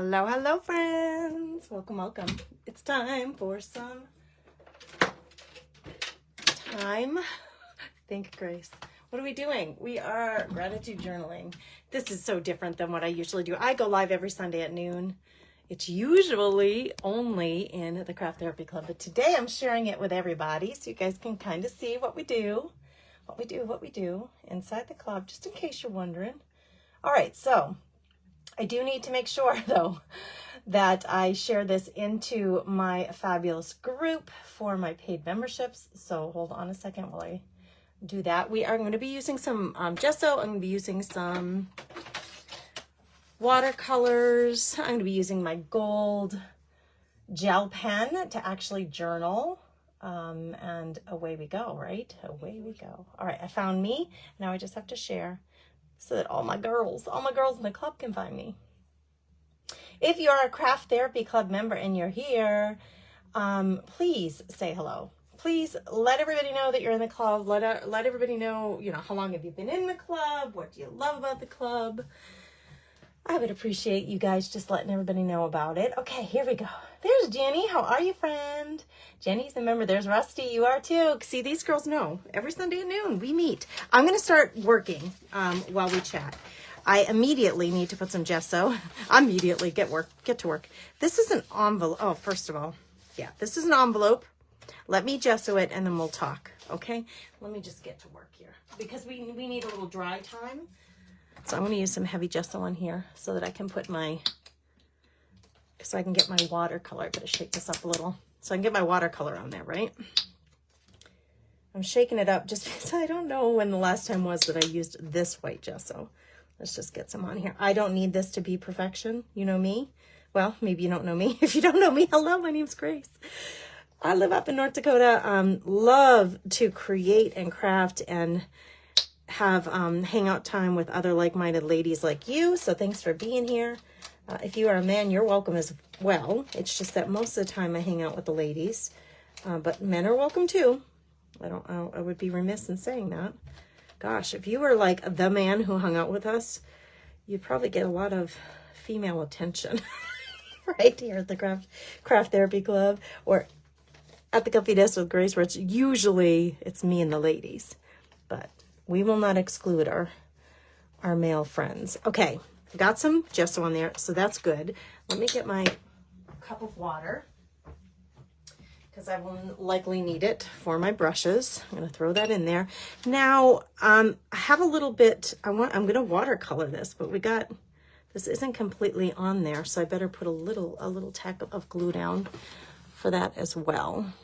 Hello, hello, friends. Welcome, welcome. It's time for some time. Thank you, Grace. What are we doing? We are gratitude journaling. This is so different than what I usually do. I go live every Sunday at noon. It's usually only in the Craft Therapy Club, but today I'm sharing it with everybody so you guys can kind of see what we do inside the club, just in case you're wondering. All right, so I do need to make sure, though, that I share this into my fabulous group for my paid memberships. So hold on a second while I do that. We are going to be using some gesso. I'm going to be using some watercolors. I'm going to be using my gold gel pen to actually journal. And away we go, right? Away we go. All right, I found me. Now I just have to share so that all my girls in the club can find me. If you're a Craft Therapy Club member and you're here, please say hello. Please let everybody know that you're in the club. Let everybody know, how long have you been in the club? What do you love about the club? I would appreciate you guys just letting everybody know about it. Okay, here we go. There's Jenny. How are you, friend? Jenny's a member. There's Rusty. You are too. See, these girls know. Every Sunday at noon, we meet. I'm going to start working while we chat. I immediately need to put some gesso. Immediately get to work. This is an envelope. Oh, first of all, yeah, this is an envelope. Let me gesso it and then we'll talk. Okay? Let me just get to work here because we need a little dry time. So I'm going to use some heavy gesso on here so that I can put so I can get my watercolor. I better shake this up a little so I can get my watercolor on there, right? I'm shaking it up just because I don't know when the last time was that I used this white gesso. Let's just get some on here. I don't need this to be perfection. You know me? Well, maybe you don't know me. If you don't know me, hello, my name's Grace. I live up in North Dakota. Love to create and craft and have hangout time with other like-minded ladies like you. So thanks for being here. If you are a man, you're welcome as well. It's just that most of the time I hang out with the ladies, but men are welcome too. I would be remiss in saying that. Gosh, if you were like the man who hung out with us, you'd probably get a lot of female attention right here at the Craft Therapy Club or at the Comfy Desk with Grace, where it's me and the ladies, but we will not exclude our male friends. Okay, got some gesso on there, so that's good. Let me get my cup of water because I will likely need it for my brushes. I'm going to throw that in there. Now, I have a little bit, I'm going to watercolor this, but this isn't completely on there, so I better put a little tack of glue down for that as well.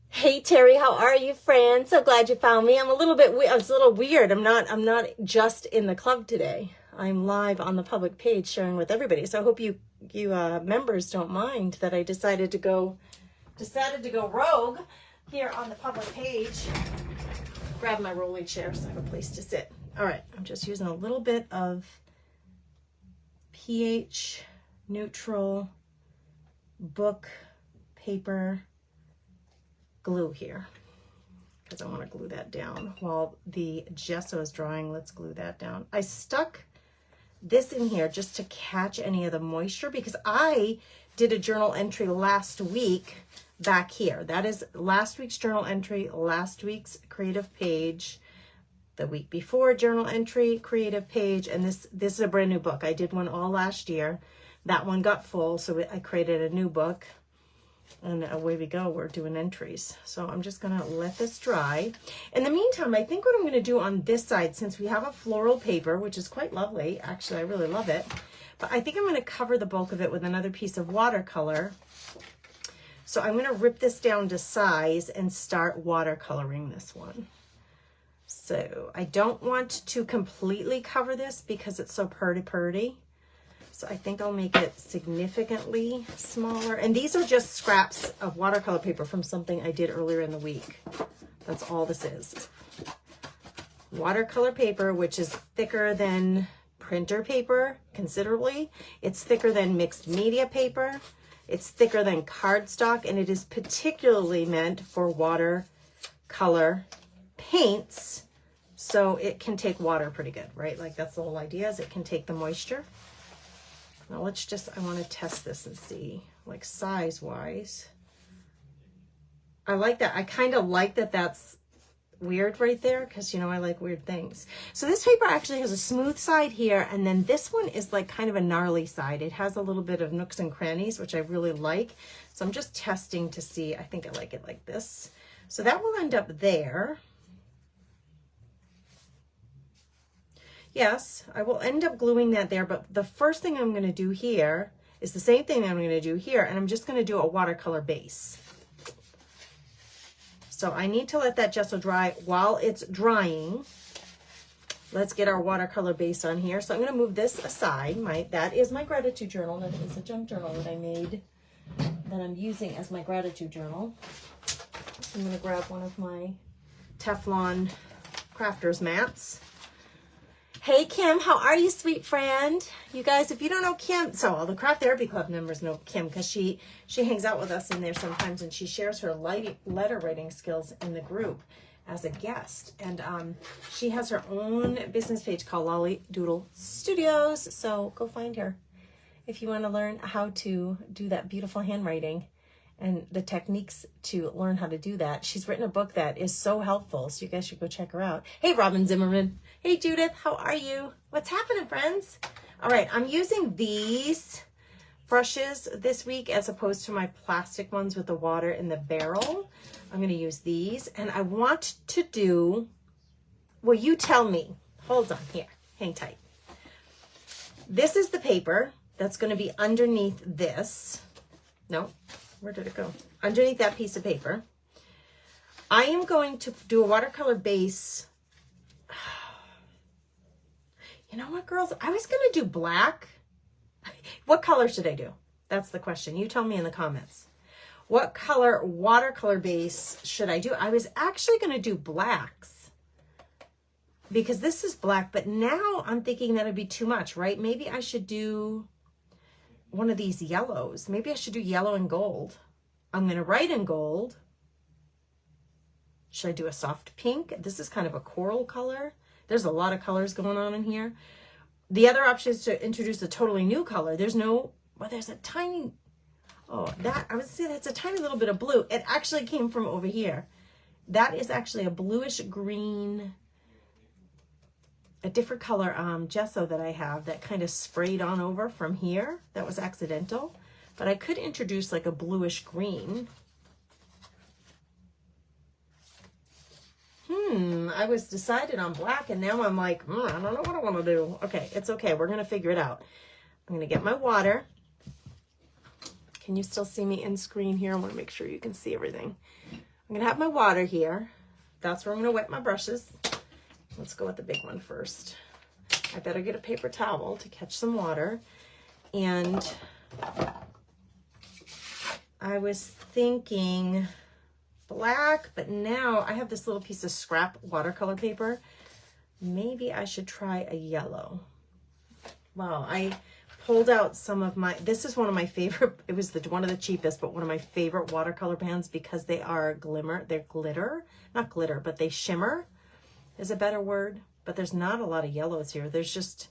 Hey Terry, how are you, friend? So glad you found me. I was a little weird. I'm not just in the club today. I'm live on the public page sharing with everybody. So I hope you members don't mind that I decided to go rogue here on the public page. Grab my rolling chair so I have a place to sit. All right, I'm just using a little bit of pH neutral book paper glue here because I want to glue that down while the gesso is drying. Let's glue that down. I stuck this in here just to catch any of the moisture because I did a journal entry last week back here. That is last week's journal entry, last week's creative page, the week before journal entry, creative page, and this is a brand new book. I did one all last year. That one got full, so I created a new book. And away we go, we're doing entries. So I'm just gonna let this dry. In the meantime, I think what I'm gonna do on this side, since we have a floral paper, which is quite lovely, actually I really love it, but I think I'm gonna cover the bulk of it with another piece of watercolor. So I'm gonna rip this down to size and start watercoloring this one. So I don't want to completely cover this because it's so purdy. So I think I'll make it significantly smaller. And these are just scraps of watercolor paper from something I did earlier in the week. That's all this is. Watercolor paper, which is thicker than printer paper considerably. It's thicker than mixed media paper. It's thicker than cardstock, and it is particularly meant for watercolor paints. So it can take water pretty good, right? Like that's the whole idea, is it can take the moisture. Now let's just, I want to test this and see, like size-wise. I like that. I kind of like that that's weird right there because, you know, I like weird things. So this paper actually has a smooth side here, and then this one is like kind of a gnarly side. It has a little bit of nooks and crannies, which I really like. So I'm just testing to see. I think I like it like this. So that will end up there. Yes, I will end up gluing that there, but the first thing I'm going to do here is the same thing I'm going to do here, and I'm just going to do a watercolor base. So I need to let that gesso dry. While it's drying, let's get our watercolor base on here. So I'm going to move this aside. That is my gratitude journal. That is a junk journal that I made that I'm using as my gratitude journal. I'm going to grab one of my Teflon crafters mats. Hey, Kim, how are you, sweet friend? You guys, if you don't know Kim, so all the Craft Therapy Club members know Kim because she hangs out with us in there sometimes, and she shares her letter writing skills in the group as a guest. And she has her own business page called Lolly Doodle Studios. So go find her if you want to learn how to do that beautiful handwriting and the techniques to learn how to do that. She's written a book that is so helpful, so you guys should go check her out. Hey, Robin Zimmerman. Hey, Judith, how are you? What's happening, friends? All right, I'm using these brushes this week as opposed to my plastic ones with the water in the barrel. I'm going to use these, and I want to do, well, you tell me. Hold on here. Hang tight. This is the paper that's going to be underneath this. No. Where did it go? Underneath that piece of paper. I am going to do a watercolor base. You know what, girls? I was going to do black. What color should I do? That's the question. You tell me in the comments. What color watercolor base should I do? I was actually going to do blacks because this is black, but now I'm thinking that would be too much, right? Maybe I should do one of these yellows. Maybe I should do yellow and gold. I'm going to write in gold. Should I do a soft pink? This is kind of a coral color. There's a lot of colors going on in here. The other option is to introduce a totally new color. There's a tiny, I would say that's a tiny little bit of blue. It actually came from over here. That is actually a bluish green, a different color gesso that I have that kind of sprayed on over from here. That was accidental, but I could introduce like a bluish green. I was decided on black, and now I'm like, I don't know what I want to do. Okay, it's okay. We're going to figure it out. I'm going to get my water. Can you still see me in screen here? I want to make sure you can see everything. I'm going to have my water here. That's where I'm going to wet my brushes. Let's go with the big one first. I better get a paper towel to catch some water. And I was thinking black, but now I have this little piece of scrap watercolor paper. Maybe I should try a yellow. Wow, I pulled out some of my, this is one of my favorite, it was one of the cheapest, but one of my favorite watercolor pans because they are they're glitter, not glitter, but they shimmer is a better word, but there's not a lot of yellows here. There's just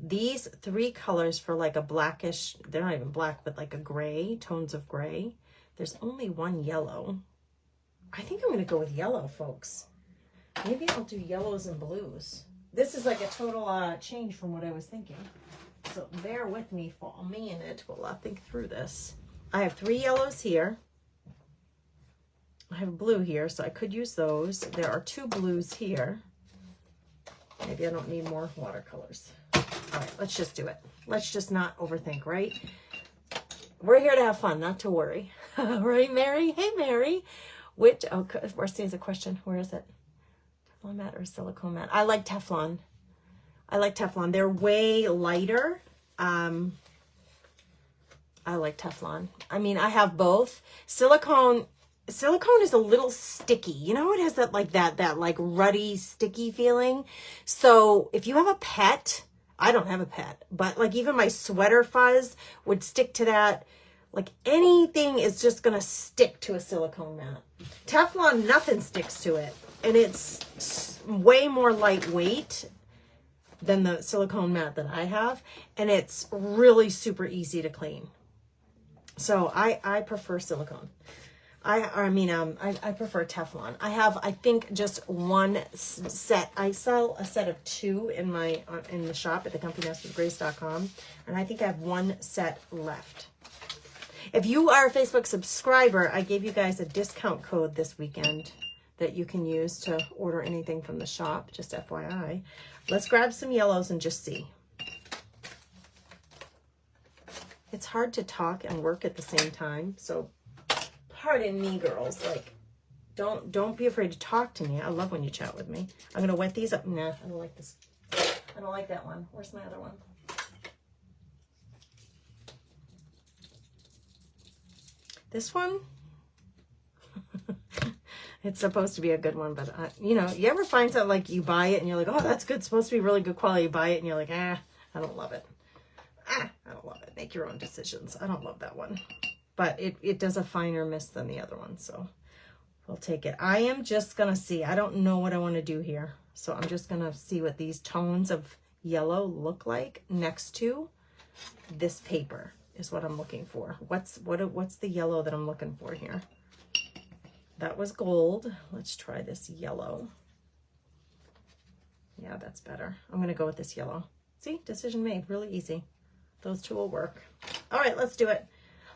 these three colors for like a blackish, they're not even black, but like a gray, tones of gray. There's only one yellow. I think I'm going to go with yellow, folks. Maybe I'll do yellows and blues. This is like a total change from what I was thinking. So bear with me for a minute while I think through this. I have 3 yellows here. I have blue here, so I could use those. There are 2 blues here. Maybe I don't need more watercolors. All right, let's just do it. Let's just not overthink, right? We're here to have fun, not to worry. Right, Mary? Hey, Mary. Which, oh, there's a question. Where is it? Teflon mat or silicone mat? I like Teflon. I like Teflon. They're way lighter. I like Teflon. I mean, I have both. Silicone is a little sticky. You know, it has that like ruddy, sticky feeling. So if you have a pet, I don't have a pet, but like even my sweater fuzz would stick to that. Like anything is just going to stick to a silicone mat. Teflon, nothing sticks to it. And it's way more lightweight. than the silicone mat that I have. And it's really super easy to clean. So I prefer silicone. I prefer Teflon. I have, I think, just one set. I sell a set of 2 in my in the shop at thecomfynestwithgrace.com, and I think I have 1 set left. If you are a Facebook subscriber, I gave you guys a discount code this weekend that you can use to order anything from the shop, just FYI. Let's grab some yellows and just see. It's hard to talk and work at the same time, so pardon me, girls. Like, don't be afraid to talk to me. I love when you chat with me. I'm gonna wet these up. Nah, I don't like this. I don't like that one. Where's my other one? This one? It's supposed to be a good one, but you know, you ever find something like you buy it and you're like, oh, that's good, it's supposed to be really good quality. You buy it and you're like, I don't love it. I don't love it. Make your own decisions. I don't love that one. But it does a finer mist than the other one, so we'll take it. I am just going to see. I don't know what I want to do here, so I'm just going to see what these tones of yellow look like next to this paper is what I'm looking for. What's the yellow that I'm looking for here? That was gold. Let's try this yellow. Yeah, that's better. I'm going to go with this yellow. See, decision made. Really easy. Those 2 will work. All right, let's do it.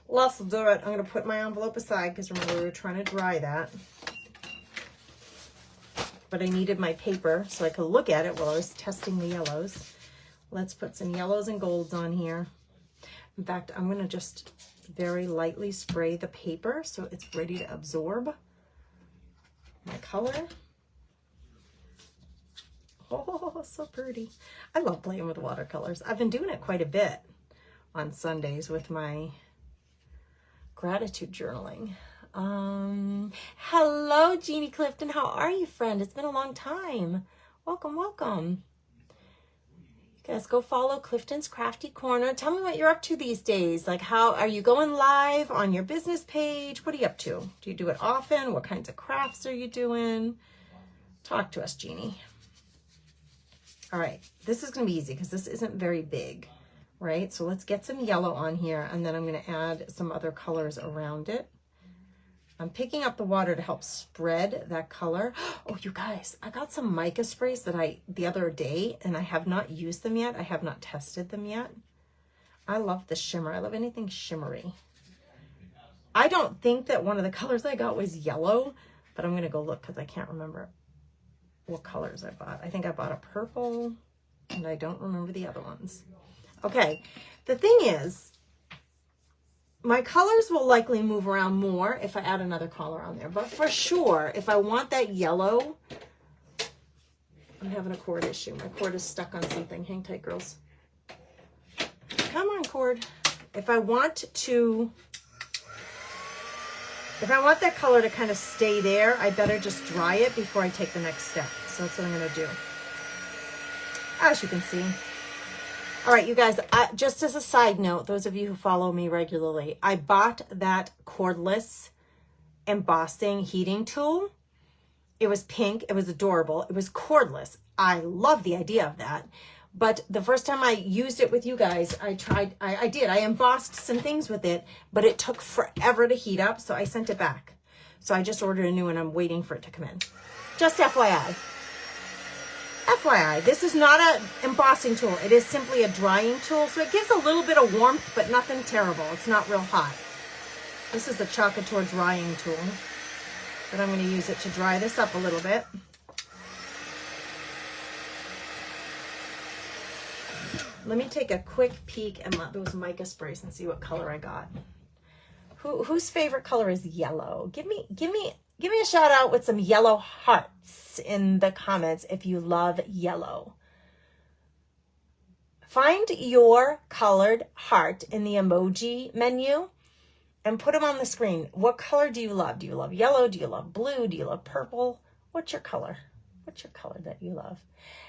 Let's do it. I'm going to put my envelope aside because remember we were trying to dry that. But I needed my paper so I could look at it while I was testing the yellows. Let's put some yellows and golds on here. In fact, I'm going to just very lightly spray the paper so it's ready to absorb my color. Oh, so pretty. I love playing with watercolors. I've been doing it quite a bit on Sundays with my gratitude journaling. Hello, Jeannie Clifton. How are you, friend? It's been a long time. Welcome, welcome. You guys go follow Clifton's Crafty Corner. Tell me what you're up to these days. Like, how are you going live on your business page? What are you up to? Do you do it often? What kinds of crafts are you doing? Talk to us, Jeannie. All right, this is going to be easy because this isn't very big, right? So let's get some yellow on here, and then I'm going to add some other colors around it. I'm picking up the water to help spread that color. Oh, you guys, I got some mica sprays the other day, and I have not used them yet. I have not tested them yet. I love the shimmer. I love anything shimmery. I don't think that one of the colors I got was yellow, but I'm going to go look because I can't remember what colors I bought. I think I bought a purple, and I don't remember the other ones. Okay, the thing is, my colors will likely move around more if I add another color on there. But for sure, if I want that yellow, I'm having a cord issue. My cord is stuck on something. Hang tight, girls. Come on, cord. If I want that color to kind of stay there, I better just dry it before I take the next step. So that's what I'm going to do. As you can see. All right, you guys, just as a side note, those of you who follow me regularly, I bought that cordless embossing heating tool. It was pink. It was adorable. It was cordless. I love the idea of that. But the first time I used it with you guys, I embossed some things with it, but it took forever to heat up, so I sent it back. So I just ordered a new one. I'm waiting for it to come in. Just FYI. FYI, this is not an embossing tool. It is simply a drying tool, so it gives a little bit of warmth, but nothing terrible. It's not real hot. This is the Chocator drying tool, but I'm going to use it to dry this up a little bit. Let me take a quick peek at those mica sprays and see what color I got. Whose favorite color is yellow? Give me a shout out with some yellow hearts in the comments if you love yellow. Find your colored heart in the emoji menu and put them on the screen. What color do you love? Do you love yellow? Do you love blue? Do you love purple? What's your color? What's your color that you love?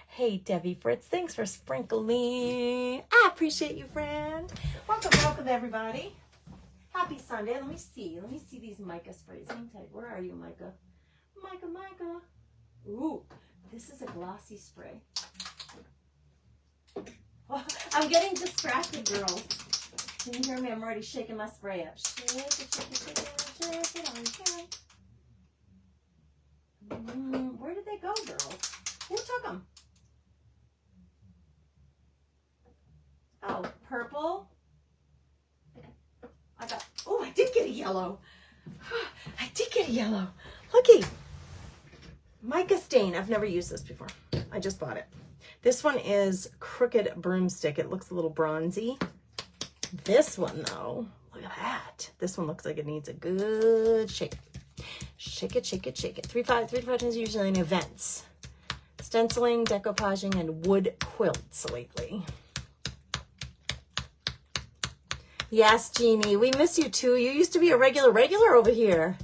Hey, Debbie Fritz, thanks for sprinkling. I appreciate you, friend. Welcome, everybody. Happy Sunday. Let me see these mica sprays. Hang tight. Where are you, Micah? Micah. Ooh, this is a glossy spray. Oh, I'm getting distracted, girls. Can you hear me? I'm already shaking my spray up. Shake it, shake it, shake it, shake it on here. Where did they go, girls? Who took them? Oh, purple. Oh, I did get a yellow. I did get a yellow. Looky. Mica stain. I've never used this before. I just bought it. This one is Crooked Broomstick. It looks a little bronzy. This one, though, look at that. This one looks like it needs a good shake. Shake it, shake it, shake it. 3-5 is usually in events. Stenciling, decoupaging, and wood quilts lately. Yes, Jeannie, we miss you too. You used to be a regular over here.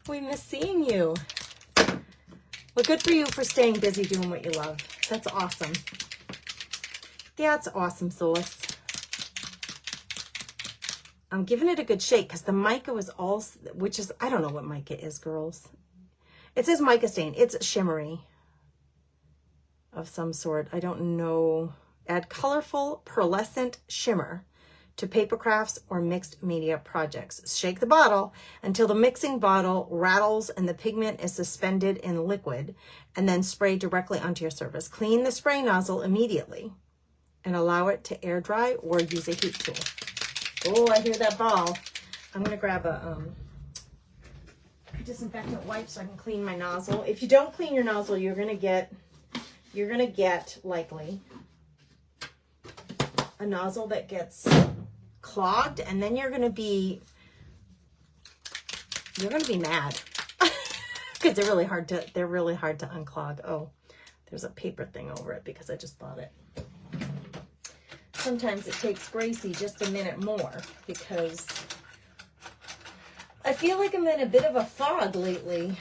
We miss seeing you. Well, good for you for staying busy doing what you love. That's awesome. That's awesome, Solis. I'm giving it a good shake because the mica was all, which is, I don't know what mica is, girls. It says mica stain. It's shimmery of some sort. I don't know. Add colorful pearlescent shimmer to paper crafts or mixed media projects. Shake the bottle until the mixing bottle rattles and the pigment is suspended in liquid, and then spray directly onto your surface. Clean the spray nozzle immediately and allow it to air dry or use a heat tool. Oh, I hear that ball. I'm gonna grab a disinfectant wipe so I can clean my nozzle. If you don't clean your nozzle, you're gonna get likely a nozzle that gets clogged, and then you're gonna be mad because they're really hard to unclog. Oh, there's a paper thing over it because I just bought it. Sometimes it takes Gracie just a minute more because I feel like I'm in a bit of a fog lately.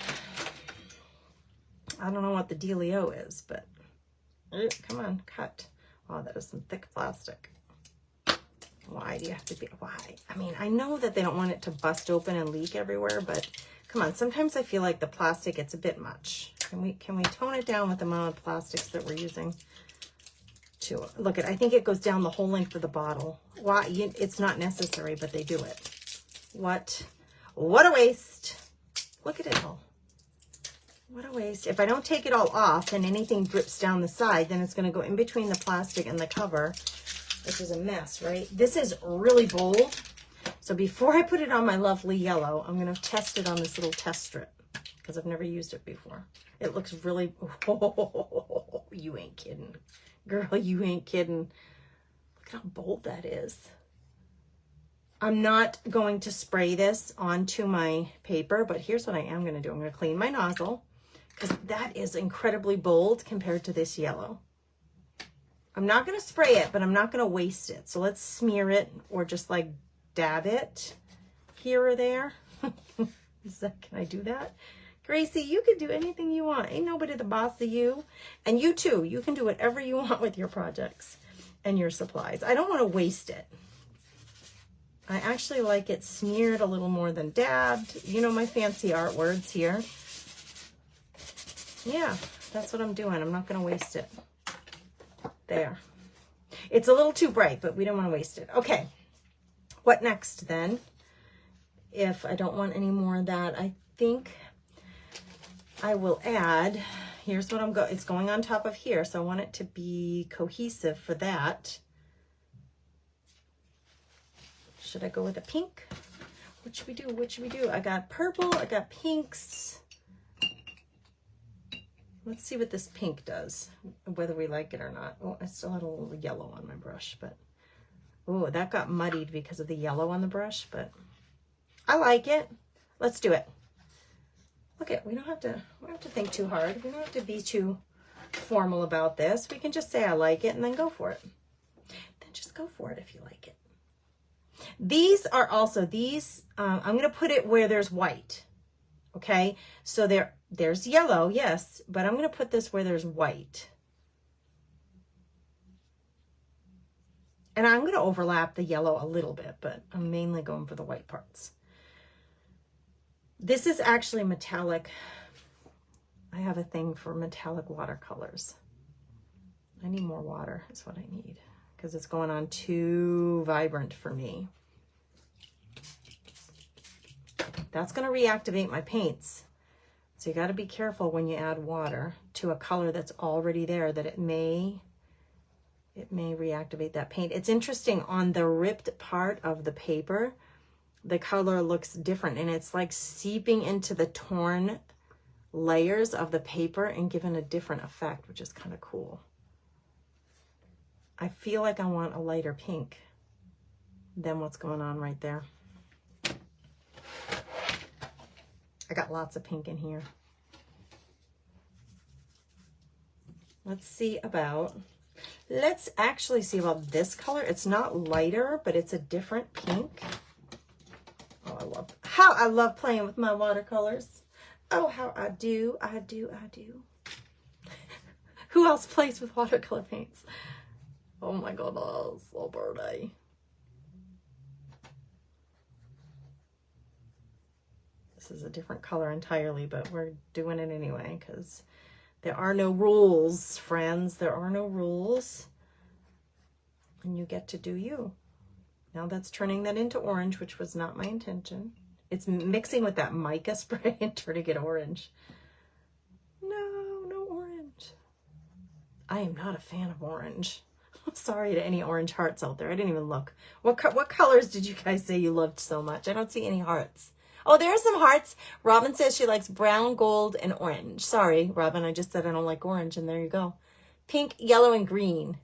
I don't know what the dealio is, but come on, cut. Oh, that is some thick plastic. Why do you have to be, why? I mean, I know that they don't want it to bust open and leak everywhere, but come on, sometimes I feel like the plastic gets a bit much. Can we tone it down with the amount of plastics that we're using? To look at, I think it goes down the whole length of the bottle. Why? It's not necessary, but they do it. What a waste. Look at it all. What a waste. If I don't take it all off and anything drips down the side, then it's going to go in between the plastic and the cover, which is a mess, right? This is really bold. So before I put it on my lovely yellow, I'm going to test it on this little test strip because I've never used it before. It looks really, oh, you ain't kidding. Girl, you ain't kidding. Look at how bold that is. I'm not going to spray this onto my paper, but here's what I am going to do. I'm going to clean my nozzle because that is incredibly bold compared to this yellow. I'm not going to spray it, but I'm not going to waste it. So let's smear it or just like dab it here or there. Can I do that? Gracie, you can do anything you want. Ain't nobody the boss of you. And you too, you can do whatever you want with your projects and your supplies. I don't want to waste it. I actually like it smeared a little more than dabbed. You know my fancy art words here. Yeah, that's what I'm doing. I'm not going to waste it. There. It's a little too bright, but we don't want to waste it. Okay. What next then? If I don't want any more of that, I think I will add, here's what it's going on top of here. So I want it to be cohesive for that. Should I go with a pink? What should we do? What should we do? I got purple, I got pinks. Let's see what this pink does, whether we like it or not. Oh, I still had a little yellow on my brush, but oh, that got muddied because of the yellow on the brush, but I like it. Let's do it. Look at, we don't have to think too hard. We don't have to be too formal about this. We can just say I like it and then go for it. Then just go for it if you like it. These are also, I'm going to put it where there's white. Okay, so there's yellow, yes, but I'm going to put this where there's white. And I'm going to overlap the yellow a little bit, but I'm mainly going for the white parts. This is actually metallic. I have a thing for metallic watercolors. I need more water, is what I need. because it's going on too vibrant for me. That's going to reactivate my paints. So you got to be careful when you add water to a color that's already there, that it may reactivate that paint. It's interesting, on the ripped part of the paper, the color looks different, and it's like seeping into the torn layers of the paper and giving a different effect, which is kind of cool. I feel like I want a lighter pink than what's going on right there. I got lots of pink in here. Let's actually see about this color. It's not lighter, but it's a different pink. Oh, I love playing with my watercolors. Oh, how I do. Who else plays with watercolor paints? Oh my goodness, so pretty. This is a different color entirely, but we're doing it anyway because there are no rules, friends. There are no rules. And you get to do you. Now that's turning that into orange, which was not my intention. It's mixing with that mica spray and turning it orange. No orange. I am not a fan of orange. I'm sorry to any orange hearts out there. I didn't even look. What colors did you guys say you loved so much? I don't see any hearts. Oh, there are some hearts. Robin says she likes brown, gold, and orange. Sorry, Robin, I just said I don't like orange, and there you go. Pink, yellow, and green.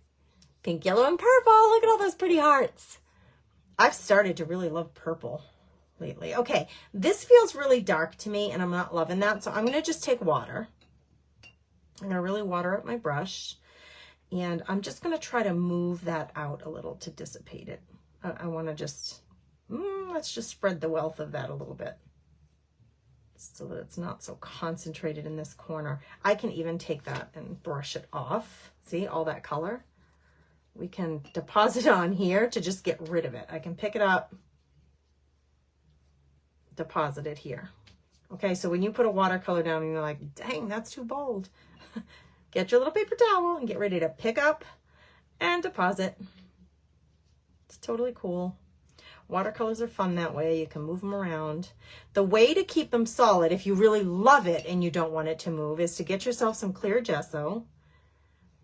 Pink, yellow, and purple. Look at all those pretty hearts. I've started to really love purple lately. Okay, this feels really dark to me, and I'm not loving that, so I'm going to just take water. I'm going to really water up my brush, and I'm just going to try to move that out a little to dissipate it. I want to just... let's just spread the wealth of that a little bit so that it's not so concentrated in this corner. I can even take that and brush it off. See all that color? We can deposit on here to just get rid of it. I can pick it up, deposit it here. Okay, so when you put a watercolor down and you're like, dang, that's too bold, get your little paper towel and get ready to pick up and deposit. It's totally cool. Watercolors are fun that way. You can move them around. The way to keep them solid, if you really love it and you don't want it to move, is to get yourself some clear gesso,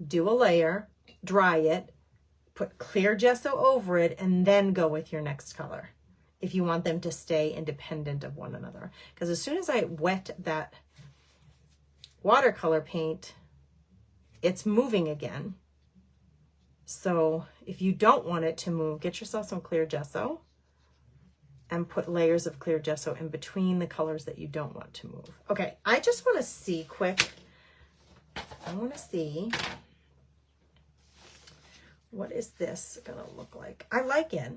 do a layer, dry it, put clear gesso over it, and then go with your next color if you want them to stay independent of one another. Because as soon as I wet that watercolor paint, it's moving again. So if you don't want it to move, get yourself some clear gesso and put layers of clear gesso in between the colors that you don't want to move. Okay, I just want to see quick. I want to see, what is this gonna look like? I like it.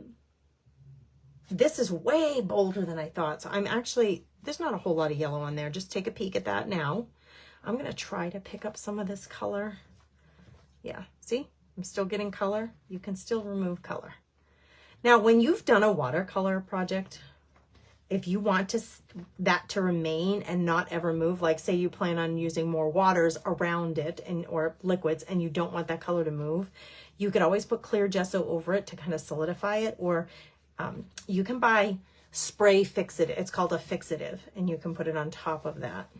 This is way bolder than I thought. So I'm actually, there's not a whole lot of yellow on there. Just take a peek at that now. I'm gonna try to pick up some of this color. Yeah, see? I'm still getting color. You can still remove color. Now, when you've done a watercolor project, if you want that to remain and not ever move, like say you plan on using more waters around it or liquids and you don't want that color to move, you could always put clear gesso over it to kind of solidify it, or you can buy spray fixative. It's called a fixative, and you can put it on top of that.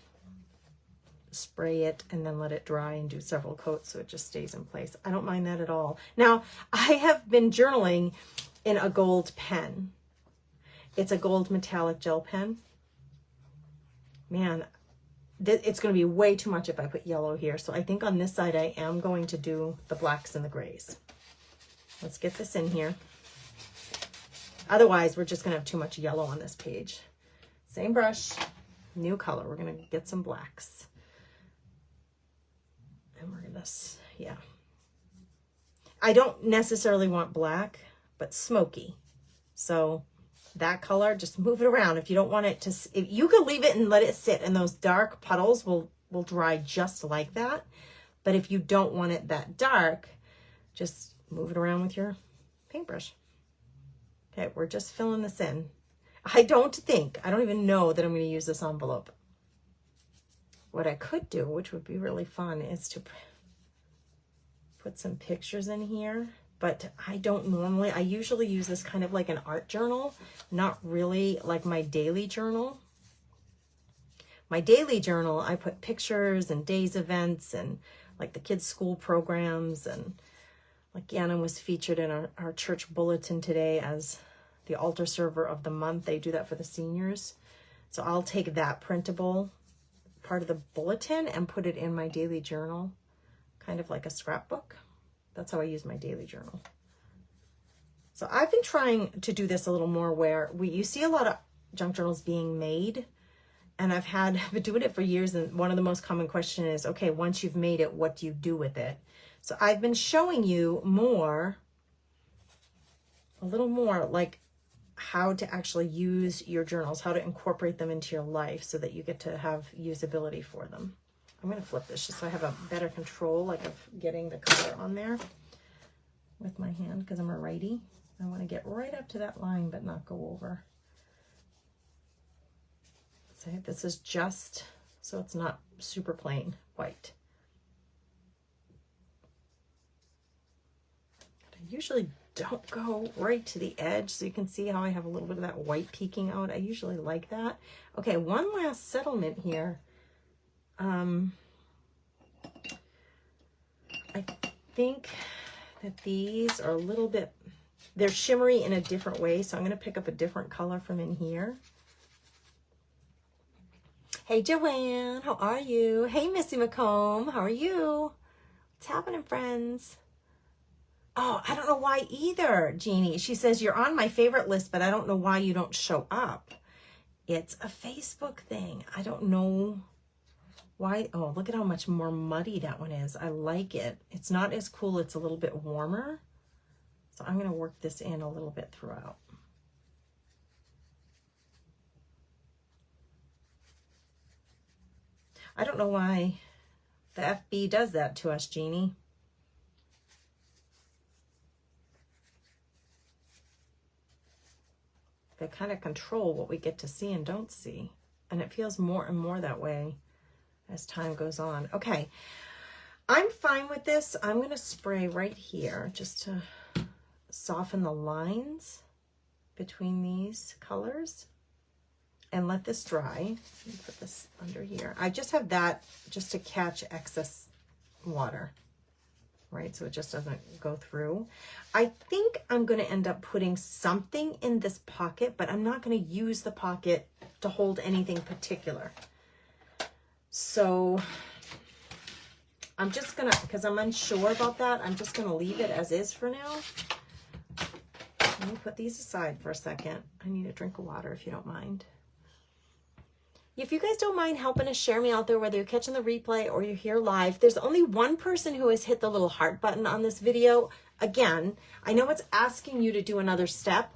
Spray it and then let it dry and do several coats so it just stays in place. I don't mind that at all. Now, I have been journaling in a gold pen. It's a gold metallic gel pen. Man, it's going to be way too much if I put yellow here. So I think on this side I am going to do the blacks and the grays. Let's get this in here. Otherwise, we're just going to have too much yellow on this page. Same brush, new color. We're going to get some blacks. And we're gonna, yeah. I don't necessarily want black, but smoky. So that color, just move it around. If you don't want it to, if you could leave it and let it sit, and those dark puddles will dry just like that. But if you don't want it that dark, just move it around with your paintbrush. Okay, we're just filling this in. I don't even know that I'm going to use this envelope. What I could do, which would be really fun, is to put some pictures in here, but I don't normally. I usually use this kind of like an art journal, not really like my daily journal. My daily journal, I put pictures and days events and like the kids' school programs, and like Yana was featured in our church bulletin today as the altar server of the month. They do that for the seniors. So I'll take that printable part of the bulletin and put it in my daily journal, kind of like a scrapbook. That's how I use my daily journal. So I've been trying to do this a little more where you see a lot of junk journals being made, and I've been doing it for years. And one of the most common questions is, okay, once you've made it, what do you do with it? So I've been showing you a little more like how to actually use your journals, how to incorporate them into your life so that you get to have usability for them. I'm going to flip this just so I have a better control, like of getting the color on there with my hand, because I'm a righty. I want to get right up to that line, but not go over. So this is just so it's not super plain white. I usually don't go right to the edge, so you can see how I have a little bit of that white peeking out. I usually like that. Okay, one last settlement here. I think that these are a little bit, they're shimmery in a different way, so I'm going to pick up a different color from in here. Hey, Joanne, how are you? Hey, Missy McComb, how are you? What's happening, friends? Oh, I don't know why either, Jeannie. She says, you're on my favorite list, but I don't know why you don't show up. It's a Facebook thing. I don't know why. Oh, look at how much more muddy that one is. I like it. It's not as cool. It's a little bit warmer. So I'm going to work this in a little bit throughout. I don't know why the FB does that to us, Jeannie. They kind of control what we get to see and don't see. And it feels more and more that way as time goes on. Okay, I'm fine with this. I'm going to spray right here just to soften the lines between these colors and let this dry. Let me put this under here. I just have that just to catch excess water, right? So it just doesn't go through. I think I'm going to end up putting something in this pocket, but I'm not going to use the pocket to hold anything particular. So I'm just going to, because I'm unsure about that, I'm just going to leave it as is for now. Let me put these aside for a second. I need a drink of water if you don't mind. If you guys don't mind helping us share me out there, whether you're catching the replay or you're here live, there's only one person who has hit the little heart button on this video. Again, I know it's asking you to do another step.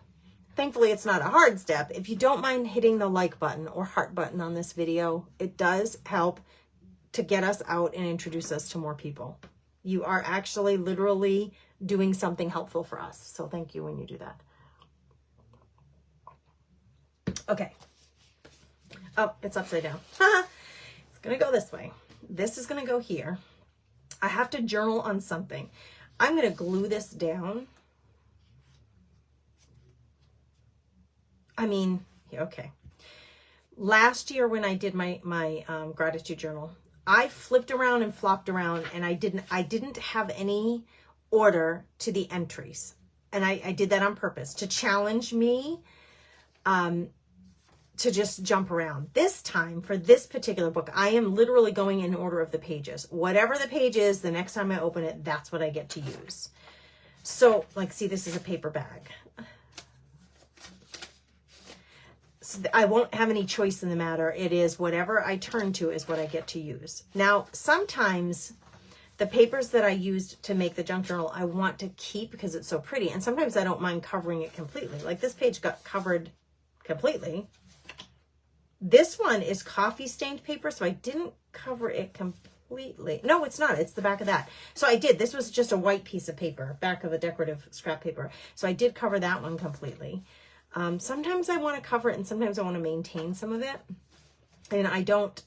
Thankfully, it's not a hard step. If you don't mind hitting the like button or heart button on this video, it does help to get us out and introduce us to more people. You are actually literally doing something helpful for us. So thank you when you do that. Okay. Oh, it's upside down. It's going to go this way. This is going to go here. I have to journal on something. I'm going to glue this down. I mean, okay. Last year when I did my gratitude journal, I flipped around and flopped around, and I didn't have any order to the entries. And I did that on purpose to challenge me to just jump around. This time, for this particular book, I am literally going in order of the pages. Whatever the page is, the next time I open it, that's what I get to use. So, like, see, this is a paper bag. So I won't have any choice in the matter. It is whatever I turn to is what I get to use. Now, sometimes the papers that I used to make the junk journal, I want to keep because it's so pretty. And sometimes I don't mind covering it completely. Like this page got covered completely. This one is coffee stained paper, so I didn't cover it completely. No, it's not. It's the back of that. So I did. This was just a white piece of paper, back of a decorative scrap paper. So I did cover that one completely. Sometimes I want to cover it and sometimes I want to maintain some of it. And I don't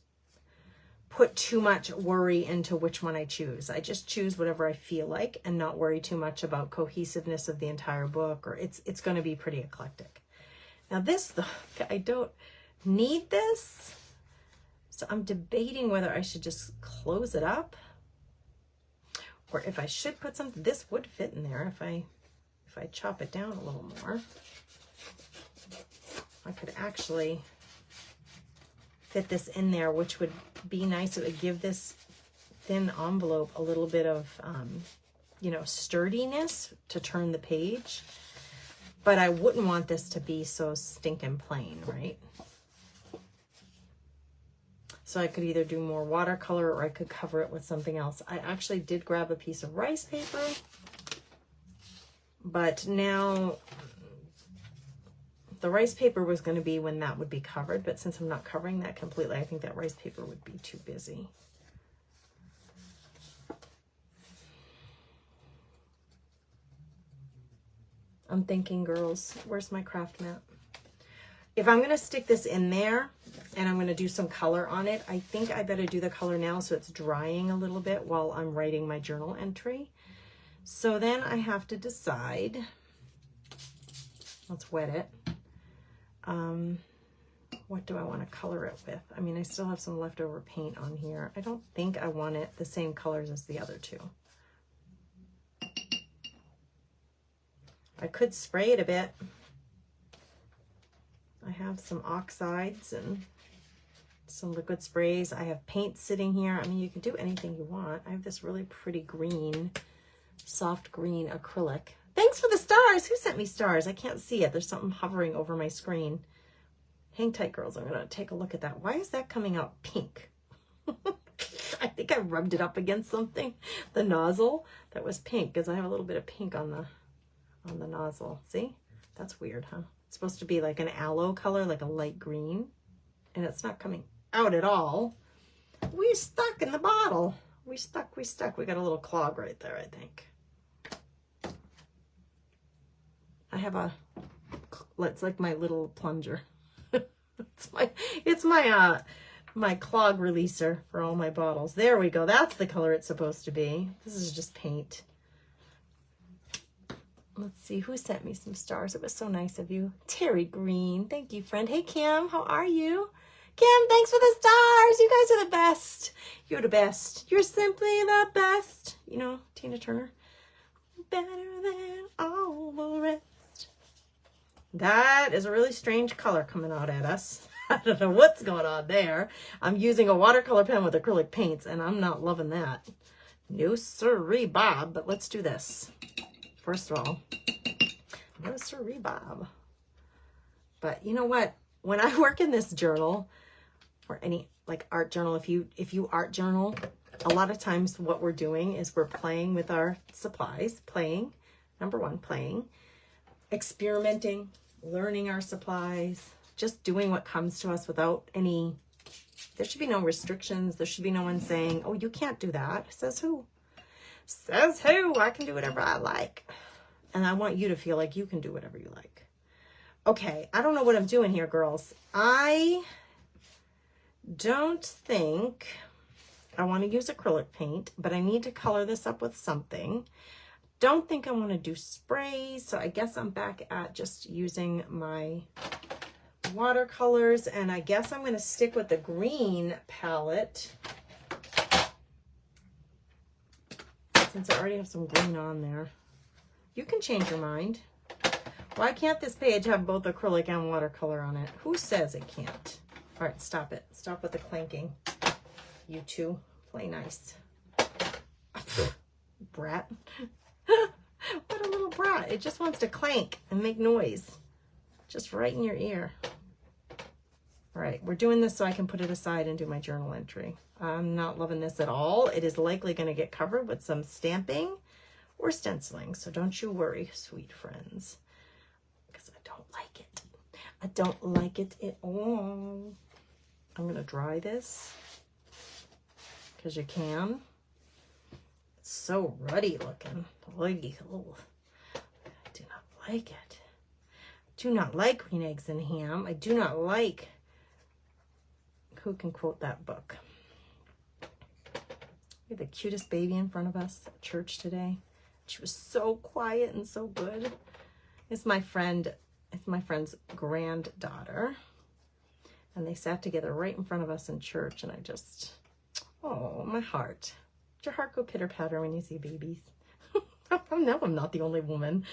put too much worry into which one I choose. I just choose whatever I feel like and not worry too much about cohesiveness of the entire book, or it's going to be pretty eclectic. Now this, I don't need this. So I'm debating whether I should just close it up or if I should put something. This would fit in there if I chop it down a little more. I could actually fit this in there, which would be nice. It would give this thin envelope a little bit of, you know, sturdiness to turn the page. But I wouldn't want this to be so stinking plain, right? So I could either do more watercolor or I could cover it with something else. I actually did grab a piece of rice paper, but now the rice paper was going to be when that would be covered, but since I'm not covering that completely, I think that rice paper would be too busy. I'm thinking, girls, where's my craft mat? If I'm going to stick this in there and I'm going to do some color on it, I think I better do the color now so it's drying a little bit while I'm writing my journal entry. So then I have to decide. Let's wet it. What do I want to color it with? I mean, I still have some leftover paint on here. I don't think I want it the same colors as the other two. I could spray it a bit. I have some oxides and some liquid sprays. I have paint sitting here. I mean, you can do anything you want. I have this really pretty green, soft green acrylic. Thanks for the stars. Who sent me stars? I can't see it. There's something hovering over my screen. Hang tight, girls. I'm going to take a look at that. Why is that coming out pink? I think I rubbed it up against something. The nozzle, that was pink because I have a little bit of pink on the nozzle. See? That's weird, huh? It's supposed to be like an aloe color, like a light green, and it's not coming out at all. We stuck in the bottle. We stuck. We got a little clog right there, I think. I have it's like my little plunger. it's my clog releaser for all my bottles. There we go. That's the color it's supposed to be. This is just paint. Let's see, who sent me some stars? It was so nice of you. Terry Green. Thank you, friend. Hey, Kim, how are you? Kim, thanks for the stars. You guys are the best. You're the best. You're simply the best. You know, Tina Turner. Better than all the rest. That is a really strange color coming out at us. I don't know what's going on there. I'm using a watercolor pen with acrylic paints, and I'm not loving that. No siree, Bob, but let's do this. First of all, no siree, Bob. But you know what? When I work in this journal, or any like art journal, if you art journal, a lot of times what we're doing is we're playing with our supplies. Playing, number one, playing, experimenting, learning our supplies, just doing what comes to us without any, there should be no restrictions. There should be no one saying, oh, you can't do that. Says who? Says who? I can do whatever I like. And I want you to feel like you can do whatever you like. Okay, I don't know what I'm doing here, girls. I don't think I want to use acrylic paint, but I need to color this up with something. Don't think I want to do sprays, so I guess I'm back at just using my watercolors, and I guess I'm going to stick with the green palette since I already have some green on there. You can change your mind. Why can't this page have both acrylic and watercolor on it? Who says it can't? All right, stop it. Stop with the clanking. You two, play nice. Brat. What a little brat. It just wants to clank and make noise. Just right in your ear. All right, we're doing this so I can put it aside and do my journal entry. I'm not loving this at all. It is likely going to get covered with some stamping or stenciling, so don't you worry, sweet friends, because I don't like it. I don't like it at all. I'm going to dry this because you can. It's so ruddy looking. Oh, I do not like it. I do not like green eggs and ham. I do not like, who can quote that book? We had the cutest baby in front of us at church today. She was so quiet and so good. It's my friend's granddaughter. And they sat together right in front of us in church. And I just, oh, my heart. Did your heart go pitter-patter when you see babies? No, I'm not the only woman.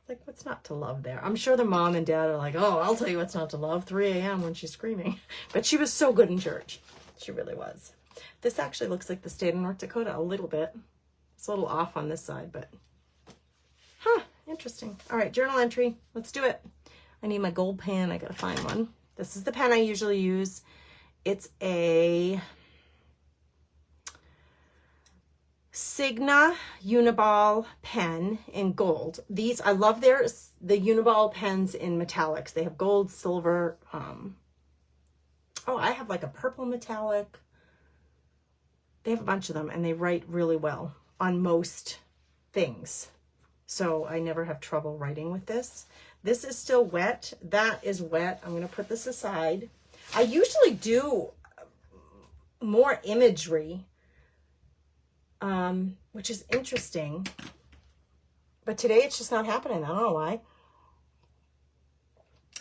Like, what's not to love there? I'm sure the mom and dad are like, oh, I'll tell you what's not to love. 3 a.m. when she's screaming. But she was so good in church. She really was. This actually looks like the state of North Dakota a little bit. It's a little off on this side, but interesting. All right, journal entry. Let's do it. I need my gold pen. I gotta find one. This is the pen I usually use. It's a Sigma Uniball pen in gold. These, I love the Uniball pens in metallics. They have gold, silver. Oh, I have like a purple metallic. They have a bunch of them and they write really well on most things. So I never have trouble writing with this. This is still wet. That is wet. I'm going to put this aside. I usually do more imagery, which is interesting. But today it's just not happening. I don't know why.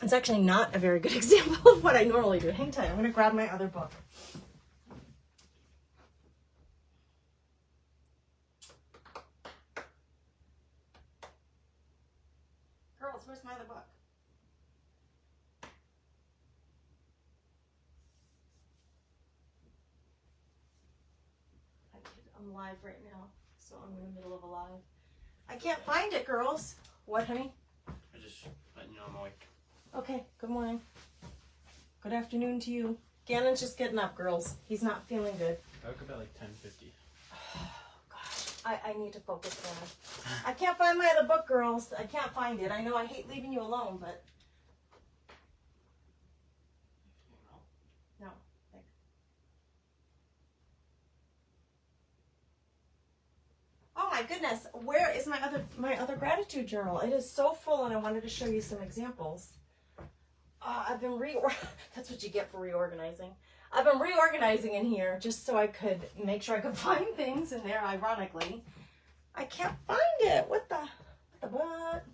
It's actually not a very good example of what I normally do. Hang tight. I'm going to grab my other book. Girls, where's my other book? I'm live right now, so I'm in the middle of a live. I can't find it, girls. What, honey? I just letting you know I'm awake. Okay, good morning. Good afternoon to you. Gannon's just getting up, girls. He's not feeling good. I woke up at like 10:50. Oh, gosh. I need to focus there. I can't find my other book, girls. I can't find it. I know I hate leaving you alone, but... No, thanks. Oh my goodness, where is my other gratitude journal? It is so full and I wanted to show you some examples. I've been that's what you get for reorganizing. I've been reorganizing in here just so I could make sure I could find things in there, ironically. I can't find it. What the butt?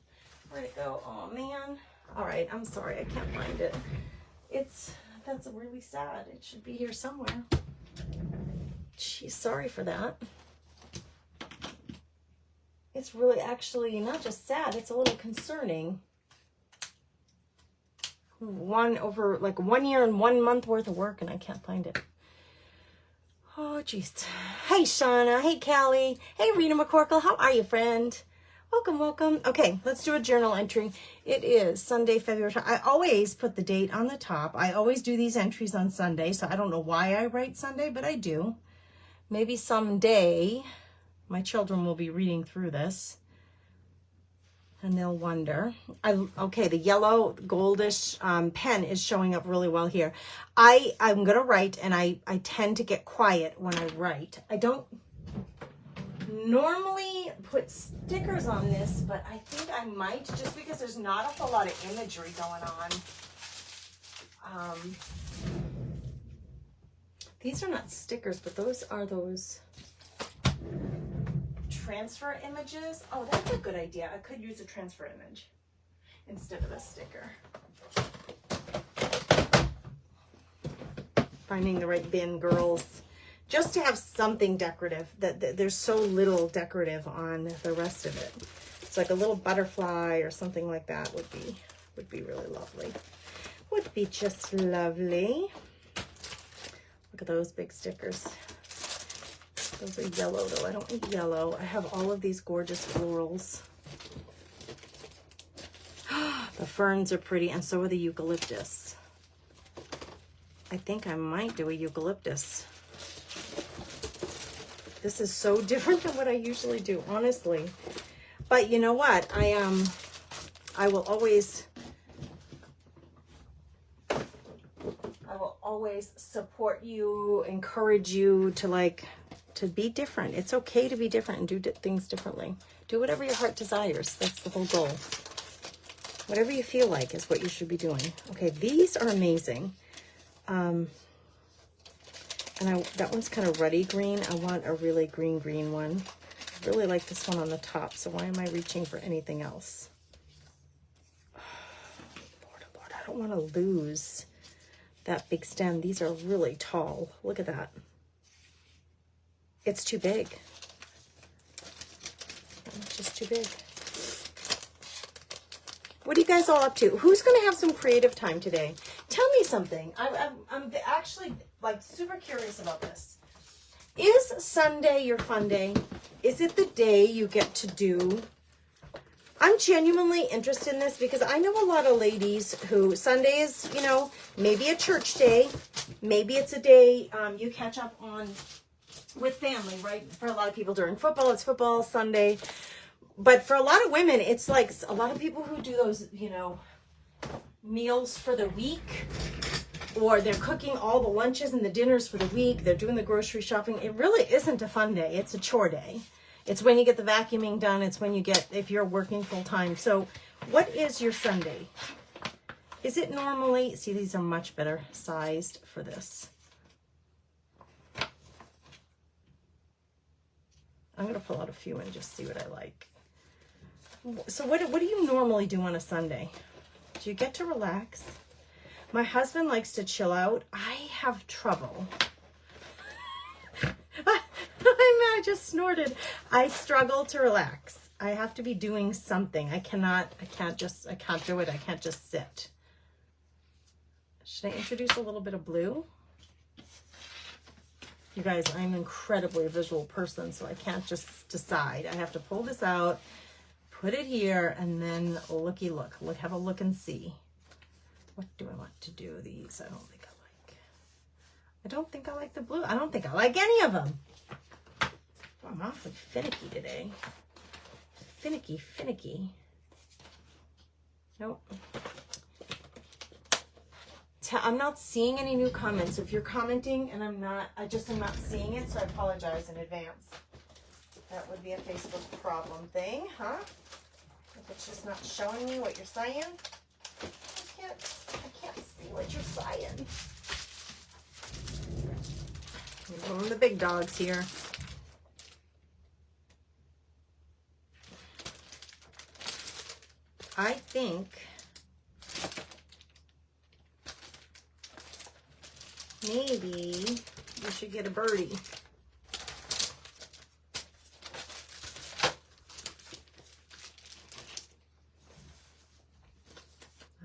Where'd it go? Oh man. All right, I'm sorry, I can't find it. That's really sad. It should be here somewhere. Geez, sorry for that. It's really actually not just sad, it's a little concerning. 1 year and 1 month worth of work and I can't find it. Oh, jeez. Hey, Shauna. Hey, Callie. Hey, Rita McCorkle. How are you, friend? Welcome, welcome. Okay, let's do a journal entry. It is Sunday, February. I always put the date on the top. I always do these entries on Sunday, so I don't know why I write Sunday, but I do. Maybe someday my children will be reading through this and they'll wonder. Okay, the yellow goldish pen is showing up really well here. I'm going to write, and I tend to get quiet when I write. I don't normally put stickers on this, but I think I might, just because there's not a whole lot of imagery going on. These are not stickers, but those are those transfer images. Oh, that's a good idea. I could use a transfer image instead of a sticker. Finding the right bin, girls. Just to have something decorative. That there's so little decorative on the rest of it. It's like a little butterfly or something like that would be really lovely. Would be just lovely. Look at those big stickers. Those are yellow though. I don't need yellow. I have all of these gorgeous florals. The ferns are pretty, and so are the eucalyptus. I think I might do a eucalyptus. This is so different than what I usually do, honestly. But you know what? I will always support you, encourage you to be different. It's okay to be different and do things differently. Do whatever your heart desires. That's the whole goal. Whatever you feel like is what you should be doing. Okay, these are amazing. And that one's kind of ruddy green. I want a really green one. Really like this one on the top, so why am I reaching for anything else? Lord, oh Lord, I don't want to lose that big stem. These are really tall. Look at that. It's too big. It's just too big. What are you guys all up to? Who's going to have some creative time today? Tell me something. I'm actually like super curious about this. Is Sunday your fun day? Is it the day you get to do? I'm genuinely interested in this because I know a lot of ladies who Sundays, you know, maybe a church day, maybe it's a day you catch up on with family, right? For a lot of people during football, it's football Sunday. But for a lot of women, it's like a lot of people who do those, you know, meals for the week, or they're cooking all the lunches and the dinners for the week. They're doing the grocery shopping. It really isn't a fun day. It's a chore day. It's when you get the vacuuming done. It's when you get, if you're working full time. So what is your Sunday? Is it normally, see, these are much better sized for this. I'm going to pull out a few and just see what I like. So what do you normally do on a Sunday? Do you get to relax? My husband likes to chill out. I have trouble. I just snorted. I struggle to relax. I have to be doing something. I can't do it. I can't just sit. Should I introduce a little bit of blue? You guys, I'm incredibly a visual person, so I can't just decide. I have to pull this out, put it here, and then look, have a look and see. What do I want to do? These, I don't think I like the blue. I don't think I like any of them. I'm awfully finicky today. Finicky. Nope. I'm not seeing any new comments. If you're commenting and I just am not seeing it, so I apologize in advance. That would be a Facebook problem thing, huh? If it's just not showing me what you're saying. I can't see what you're saying. One of the big dogs here. I think maybe we should get a birdie.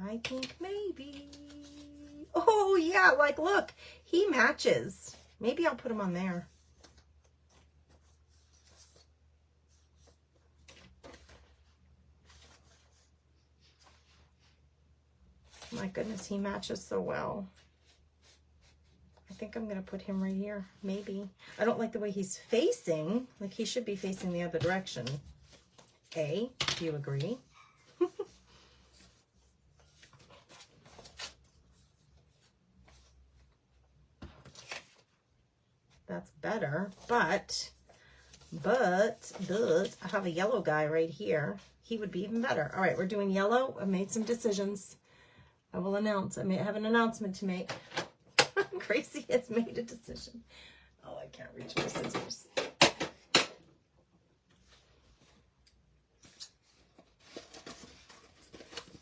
I think maybe. Oh yeah, like look, he matches. Maybe I'll put him on there. My goodness, he matches so well. I think I'm going to put him right here. Maybe. I don't like the way he's facing. Like he should be facing the other direction. Do you agree? That's better, but I have a yellow guy right here. He would be even better. All right, we're doing yellow. I made some decisions. I will announce. I may have an announcement to make. Gracie has made a decision. Oh, I can't reach my scissors.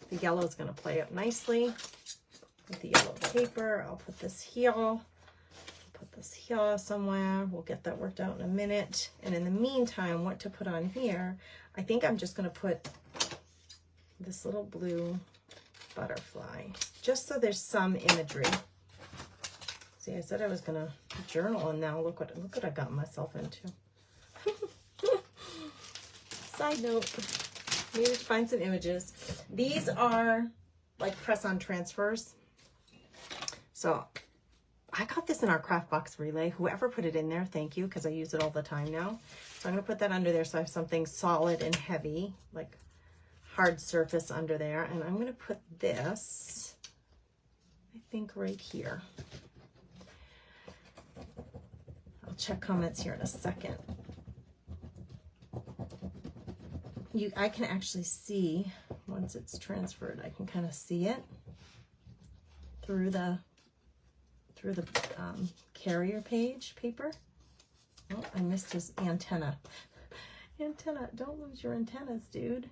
The yellow is going to play up nicely with the yellow paper. I'll put this here. Put this here somewhere. We'll get that worked out in a minute. And in the meantime, what to put on here, I think I'm just going to put this little blue butterfly, just so there's some imagery. See, I said I was going to journal, and now look what I got myself into. Side note, needed to find some images. These are like press-on transfers. So I got this in our craft box relay. Whoever put it in there, thank you, because I use it all the time now. So I'm going to put that under there so I have something solid and heavy, like hard surface under there. And I'm going to put this, I think, right here. I'll check comments here in a second. I can actually see, once it's transferred, I can kind of see it through through the carrier page paper. Oh, I missed his antenna. Antenna. Don't lose your antennas, dude.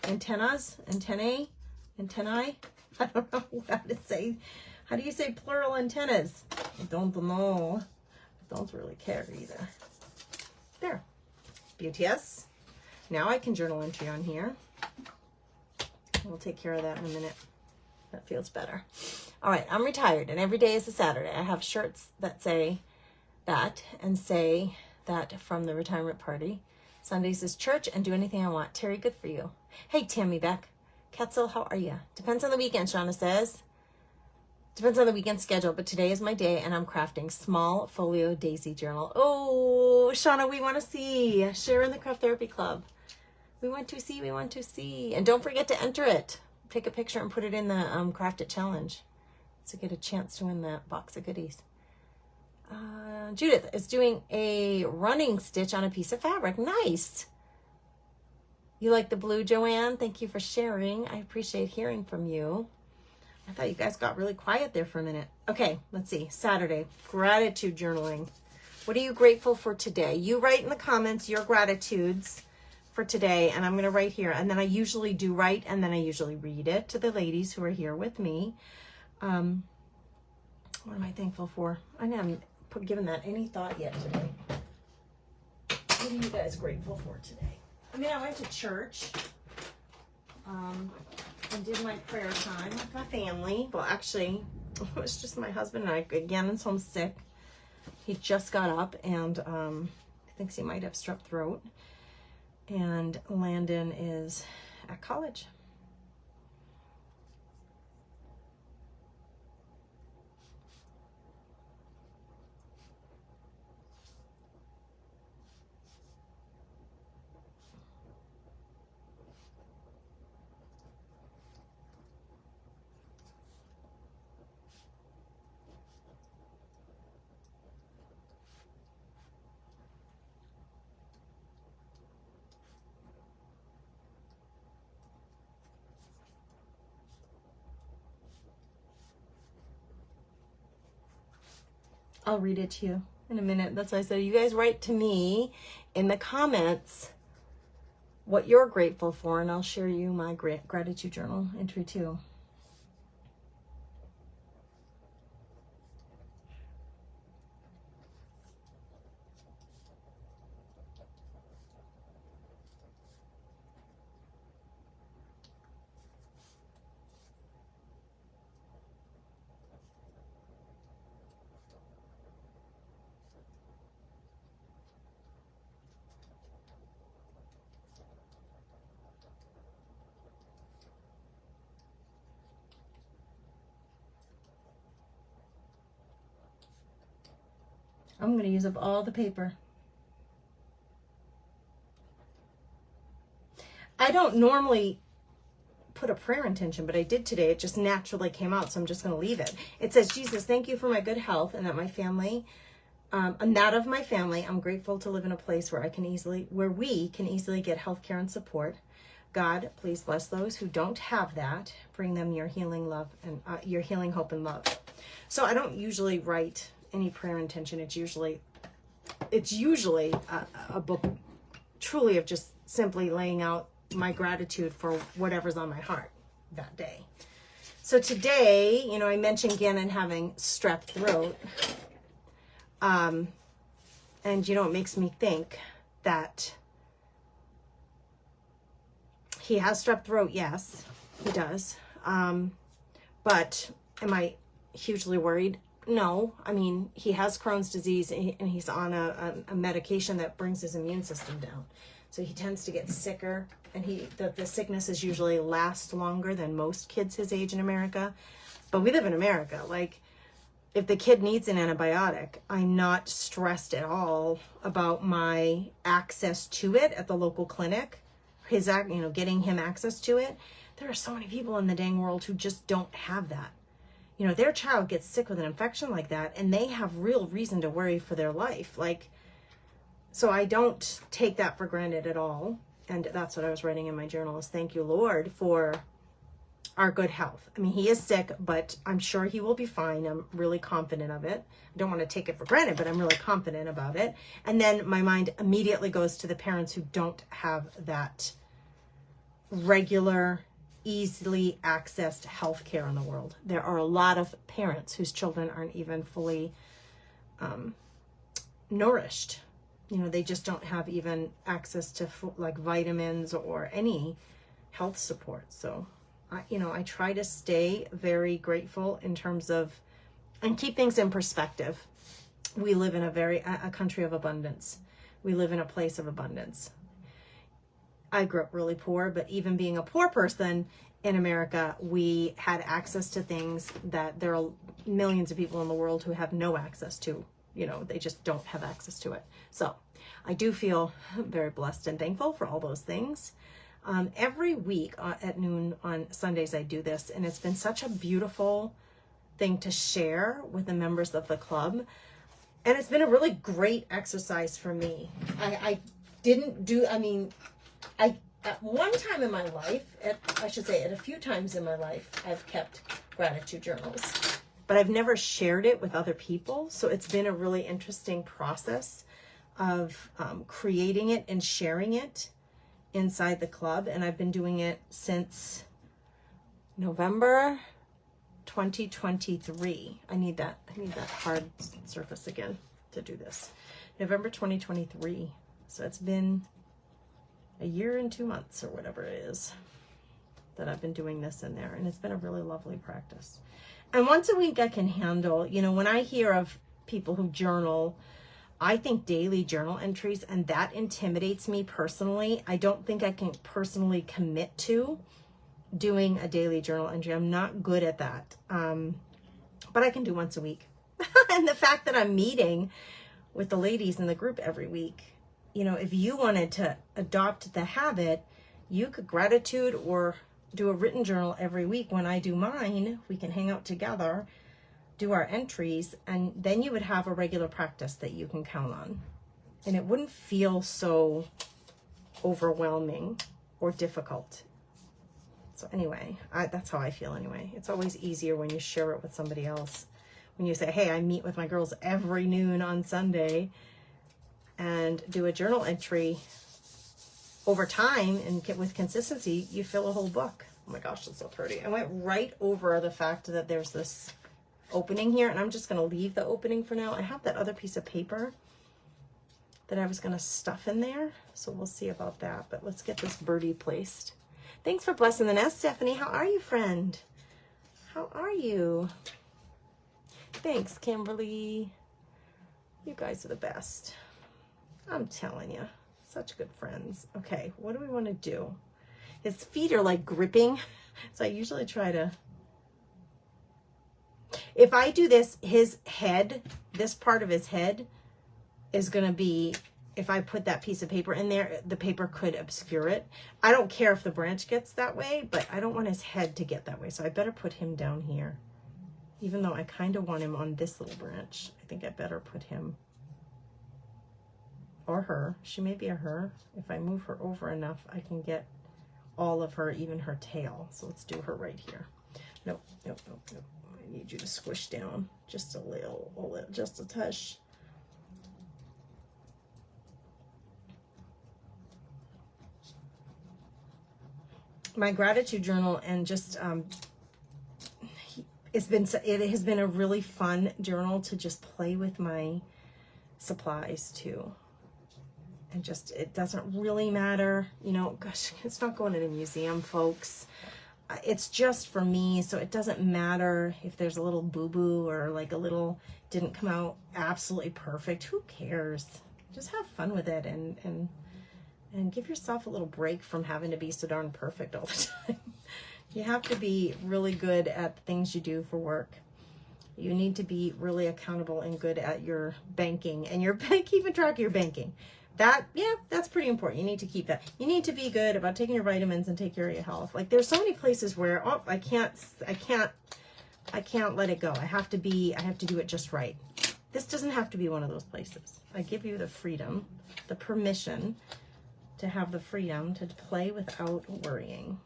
Antennas? Antennae? Antennae? I don't know how to say. How do you say plural antennas? I don't know. I don't really care either. There. BTS. Now I can journal entry on here. We'll take care of that in a minute. That feels better. All right, I'm retired and every day is a Saturday. I have shirts that say that and say that from the retirement party. Sundays is church and do anything I want. Terry, good for you. Hey, Tammy Beck. Ketzel, how are you? Depends on the weekend, Shauna says. Depends on the weekend schedule, but today is my day and I'm crafting small folio daisy journal. Oh, Shauna, we want to see. Share in the Craft Therapy Club. We want to see. And don't forget to enter it. Take a picture and put it in the Craft It Challenge to get a chance to win that box of goodies. Judith is doing a running stitch on a piece of fabric. Nice. You like the blue, Joanne? Thank you for sharing. I appreciate hearing from you. I thought you guys got really quiet there for a minute. Okay, let's see. Saturday, gratitude journaling. What are you grateful for today? You write in the comments your gratitudes for today, and I'm going to write here. And then I usually do write, and then I usually read it to the ladies who are here with me. What am I thankful for? I haven't given that any thought yet today. What are you guys grateful for today? I mean, I went to church and did my prayer time with my family. Well, actually, it was just my husband and I. Again, is home sick. He just got up and thinks he might have strep throat. And Landon is at college. I'll read it to you in a minute. That's why I said you guys write to me in the comments what you're grateful for, and I'll share you my gratitude journal entry too. I'm going to use up all the paper. I don't normally put a prayer intention, but I did today. It just naturally came out, so I'm just going to leave it. It says, Jesus, thank you for my good health and that my family, and that of my family. I'm grateful to live in a place where we can easily get health care and support. God, please bless those who don't have that. Bring them your healing love and your healing hope and love. So I don't usually write any prayer intention. It's usually a book truly of just simply laying out my gratitude for whatever's on my heart that day. So today, I mentioned Gannon having strep throat. And it makes me think that he has strep throat. Yes, he does. But am I hugely worried? No. I mean, he has Crohn's disease and he's on a medication that brings his immune system down. So he tends to get sicker, and the sicknesses usually last longer than most kids his age in America. But we live in America. Like, if the kid needs an antibiotic, I'm not stressed at all about my access to it at the local clinic. Getting him access to it. There are so many people in the dang world who just don't have that. Their child gets sick with an infection like that, and they have real reason to worry for their life. So I don't take that for granted at all. And that's what I was writing in my journal is thank you, Lord, for our good health. I mean, he is sick, but I'm sure he will be fine. I'm really confident of it. I don't want to take it for granted, but I'm really confident about it. And then my mind immediately goes to the parents who don't have that regular, easily accessed health care in the world. There are a lot of parents whose children aren't even fully nourished. You know, they just don't have even access to like vitamins or any health support. So I try to stay very grateful in terms of, and keep things in perspective. We live in a country of abundance. We live in a place of abundance. I grew up really poor, but even being a poor person in America, we had access to things that there are millions of people in the world who have no access to. You know, they just don't have access to it. So I do feel very blessed and thankful for all those things. Every week at noon on Sundays, I do this, and it's been such a beautiful thing to share with the members of the club. And it's been a really great exercise for me. At one time in my life, at a few times in my life, I've kept gratitude journals, but I've never shared it with other people. So it's been a really interesting process of creating it and sharing it inside the club. And I've been doing it since November 2023. I need that hard surface again to do this. November 2023. So it's been a year and 2 months or whatever it is that I've been doing this in there. And it's been a really lovely practice. And once a week I can handle, you know, when I hear of people who journal, I think daily journal entries, and that intimidates me personally. I don't think I can personally commit to doing a daily journal entry. I'm not good at that. But I can do once a week. And the fact that I'm meeting with the ladies in the group every week, you know, if you wanted to adopt the habit, you could gratitude or do a written journal every week. When I do mine, we can hang out together, do our entries, and then you would have a regular practice that you can count on. And it wouldn't feel so overwhelming or difficult. So anyway, that's how I feel anyway. It's always easier when you share it with somebody else. When you say, hey, I meet with my girls every noon on Sunday and do a journal entry over time and get with consistency, you fill a whole book. Oh my gosh, that's so pretty. I went right over the fact that there's this opening here, and I'm just going to leave the opening for now. I have that other piece of paper that I was going to stuff in there, so we'll see about that. But let's get this birdie placed. Thanks for blessing the nest, Stephanie. How are you, friend? How are you? Thanks, Kimberly. You guys are the best. I'm telling you, such good friends. Okay, what do we want to do? His feet are like gripping, so I usually try to, if I do this, his head, this part of his head is going to be, if I put that piece of paper in there, the paper could obscure it. I don't care if the branch gets that way, but I don't want his head to get that way. So I better put him down here. Even though I kind of want him on this little branch, I think I better put him, or her. She may be a her. If I move her over enough, I can get all of her, even her tail. So let's do her right here. Nope. I need you to squish down just a little, just a touch. My gratitude journal, and just it has been a really fun journal to just play with my supplies too. And just, it doesn't really matter, you know, gosh, it's not going to the museum, folks. It's just for me, so it doesn't matter if there's a little boo-boo or like a little didn't come out absolutely perfect. Who cares? Just have fun with it and give yourself a little break from having to be so darn perfect all the time. You have to be really good at the things you do for work. You need to be really accountable and good at your banking and keeping track of your banking. That's pretty important. You need to keep that. You need to be good about taking your vitamins and take care of your health. Like, there's so many places where, I can't let it go. I have to do it just right. This doesn't have to be one of those places. I give you the freedom, the permission to have the freedom to play without worrying.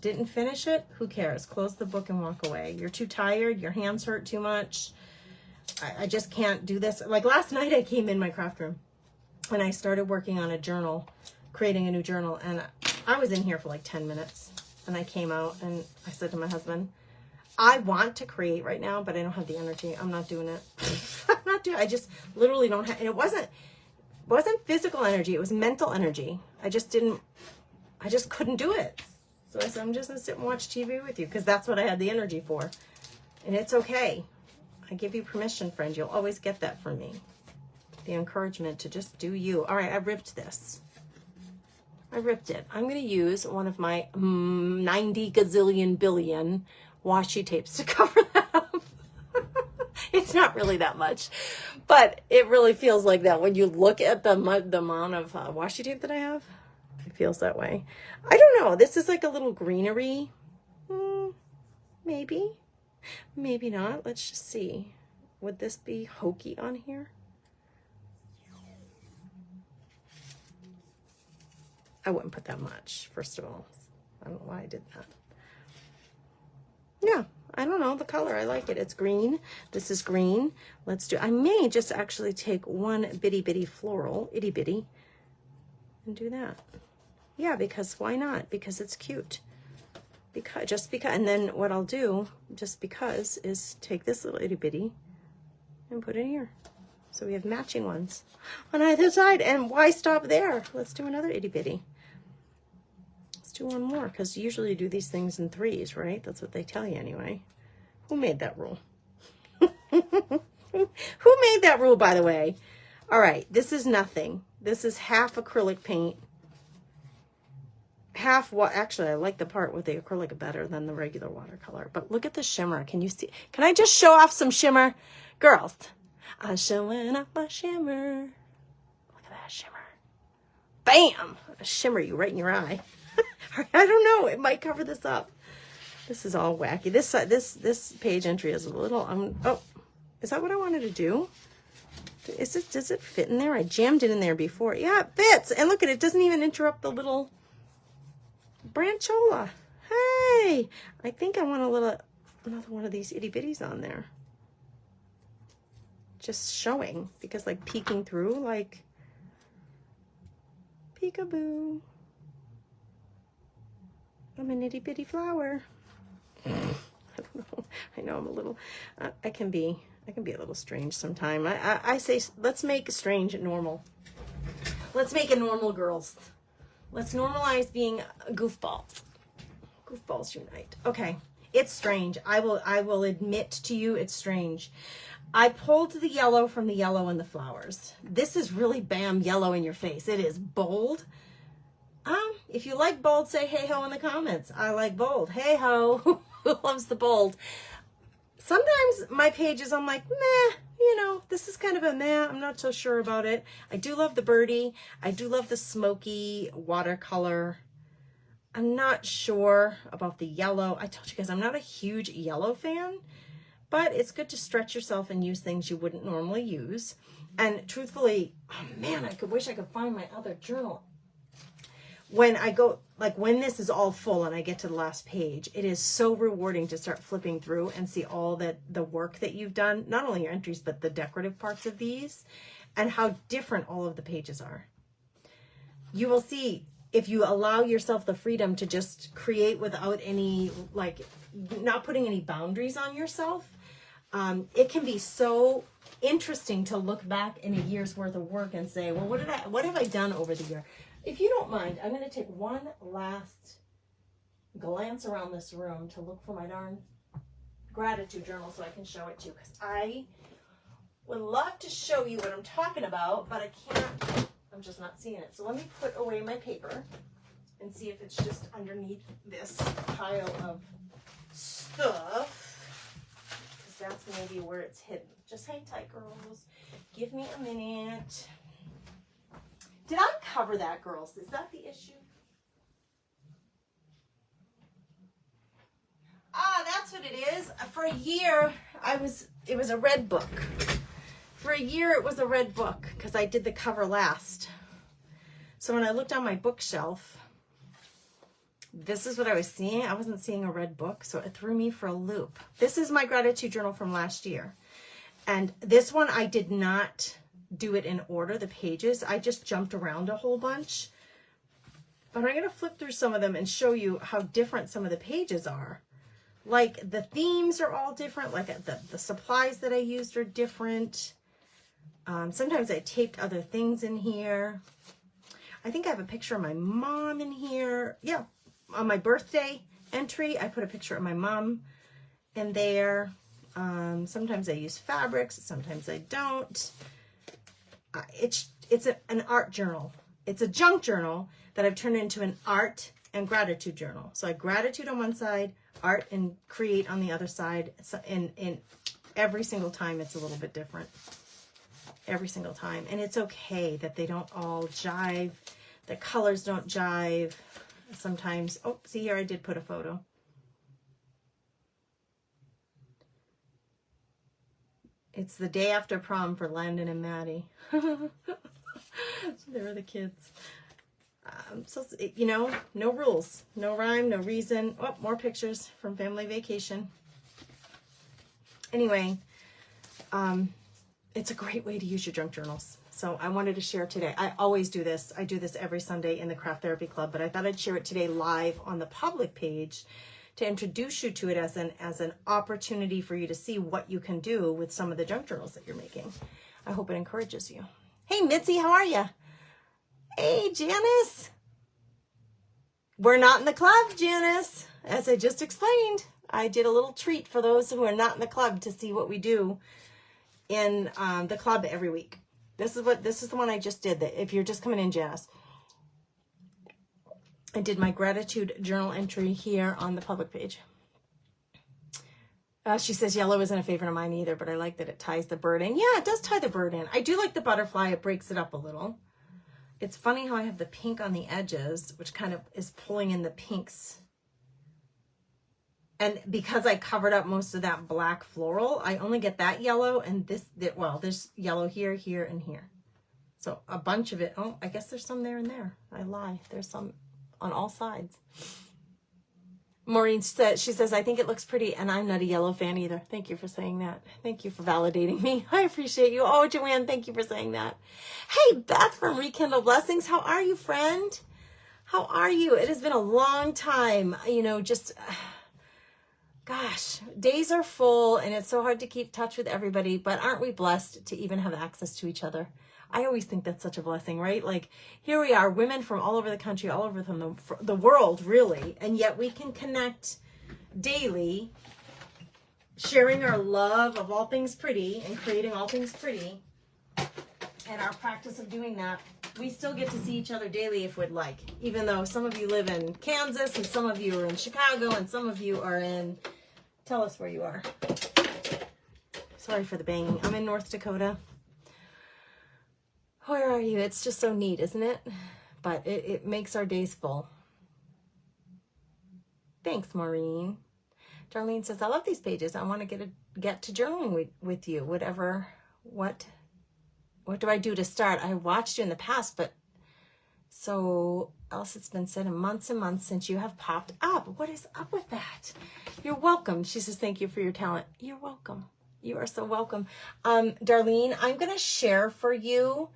Didn't finish it? Who cares? Close the book and walk away. You're too tired. Your hands hurt too much. I just can't do this. Like last night I came in my craft room and I started working on a journal, creating a new journal. And I was in here for like 10 minutes and I came out and I said to my husband, I want to create right now, but I don't have the energy. I'm not doing it. I'm not doing it. I just literally don't have, and it wasn't physical energy. It was mental energy. I just couldn't do it. So I said, I'm just gonna sit and watch TV with you because that's what I had the energy for. And it's okay. I give you permission, friend. You'll always get that from me. The encouragement to just do you. All right, I ripped this. I ripped it. I'm gonna use one of my 90 gazillion billion washi tapes to cover that up. It's not really that much, but it really feels like that when you look at the amount of washi tape that I have. It feels that way. I don't know. This is like a little greenery. Maybe. Maybe not. Let's just see. Would this be hokey on here? I wouldn't put that much, first of all. I don't know why I did that. Yeah, I don't know. The color, I like it. It's green. This is green. Let's do, I may just actually take one bitty bitty floral, itty bitty, and do that. Yeah, because why not? Because it's cute. Just because, and then what I'll do, just because, is take this little itty bitty and put it here. So we have matching ones on either side. And why stop there? Let's do another itty bitty. Let's do one more, because usually you do these things in threes, right? That's what they tell you anyway. Who made that rule? Who made that rule, by the way? All right, this is nothing. This is half acrylic paint. Half what? Actually, I like the part with the acrylic better than the regular watercolor. But look at the shimmer. Can you see? Can I just show off some shimmer? Girls, I'm showing off my shimmer. Look at that shimmer. Bam! I shimmer you right in your eye. I don't know. It might cover this up. This is all wacky. This page entry is a little. Oh, is that what I wanted to do? Does it fit in there? I jammed it in there before. Yeah, it fits. And look at it. It doesn't even interrupt the little branchola. Hey, I think I want another one of these itty bitties on there. Just showing, because like peeking through, like peekaboo. I'm an itty bitty flower. I don't know. I know I'm a little. I can be a little strange sometime. I say let's make strange normal. Let's make it normal, girls. Let's normalize being goofballs. Goofballs unite. Okay, it's strange. I will admit to you, it's strange. I pulled the yellow from the yellow in the flowers. This is really bam yellow in your face. It is bold. If you like bold, say hey ho in the comments. I like bold. Hey ho. Who loves the bold? Sometimes my pages, I'm like, meh, this is kind of a meh. I'm not so sure about it. I do love the birdie. I do love the smoky watercolor. I'm not sure about the yellow. I told you guys I'm not a huge yellow fan, but it's good to stretch yourself and use things you wouldn't normally use. And truthfully, oh man, I wish I could find my other journal. When I go, like when this is all full and I get to the last page, it is so rewarding to start flipping through and see all the work that you've done, not only your entries, but the decorative parts of these and how different all of the pages are. You will see if you allow yourself the freedom to just create without any, like not putting any boundaries on yourself. It can be so interesting to look back in a year's worth of work and say, well, what have I done over the year? If you don't mind, I'm going to take one last glance around this room to look for my darn gratitude journal so I can show it to you, because I would love to show you what I'm talking about, but I can't. I'm just not seeing it. So let me put away my paper and see if it's just underneath this pile of stuff, because that's maybe where it's hidden. Just hang tight, girls. Give me a minute. Did I cover that, girls? Is that the issue? That's what it is. For a year, it was a red book. For a year, it was a red book because I did the cover last. So when I looked on my bookshelf, this is what I was seeing. I wasn't seeing a red book, so it threw me for a loop. This is my gratitude journal from last year. And this one, I did not do it in order, the pages. I just jumped around a whole bunch. But I'm going to flip through some of them and show you how different some of the pages are. Like the themes are all different. Like the supplies that I used are different. Sometimes I taped other things in here. I think I have a picture of my mom in here. Yeah, on my birthday entry, I put a picture of my mom in there. Sometimes I use fabrics, sometimes I don't. It's an art journal. It's a junk journal that I've turned into an art and gratitude journal. So I gratitude on one side, art and create on the other side. So in every single time, it's a little bit different. Every single time. And it's okay that they don't all jive. The colors don't jive. Sometimes, oh, see here, I did put a photo. It's the day after prom for Landon and Maddie. They were the kids. So, you know, no rules, no rhyme, no reason. Oh, more pictures from family vacation. Anyway, it's a great way to use your junk journals. So I wanted to share today. I always do this. I do this every Sunday in the Craft Therapy Club, but I thought I'd share it today live on the public page to introduce you to it as an opportunity for you to see what you can do with some of the junk journals that you're making. I hope it encourages you. Hey, Mitzi, how are you? Hey, Janice. We're not in the club, Janice. As I just explained, I did a little treat for those who are not in the club to see what we do in the club every week. This is the one I just did. That if you're just coming in, Janice, I did my gratitude journal entry here on the public page. She says yellow isn't a favorite of mine either, but I like that it ties the bird in. Yeah, it does tie the bird in. I do like the butterfly. It breaks it up a little. It's funny how I have the pink on the edges, which kind of is pulling in the pinks. And because I covered up most of that black floral, I only get that yellow and there's yellow here, here, and here. So a bunch of it. Oh, I guess there's some there and there. I lie. There's some on all sides. Maureen says, I think it looks pretty, and I'm not a yellow fan either. Thank you for saying that. Thank you for validating me. I appreciate you. Oh, Joanne, thank you for saying that. Hey, Beth from Rekindle Blessings. How are you, friend? How are you? It has been a long time. You know, just, gosh, days are full, and it's so hard to keep touch with everybody, but aren't we blessed to even have access to each other? I always think that's such a blessing, right? Like, here we are, women from all over the country, all over the world, really, and yet we can connect daily, sharing our love of all things pretty and creating all things pretty. And our practice of doing that, we still get to see each other daily if we'd like, even though some of you live in Kansas and some of you are in Chicago and some of you are in, tell us where you are. Sorry for the banging. I'm in North Dakota. Where are you? It's just so neat, isn't it? But it makes our days full. Thanks, Maureen. Darlene says, I love these pages. I want to get to journaling with you. What do I do to start? I watched you in the past, but so else it's been said in months and months since you have popped up. What is up with that? You're welcome. She says, thank you for your talent. You're welcome. You are so welcome. Darlene, I'm going to share for you.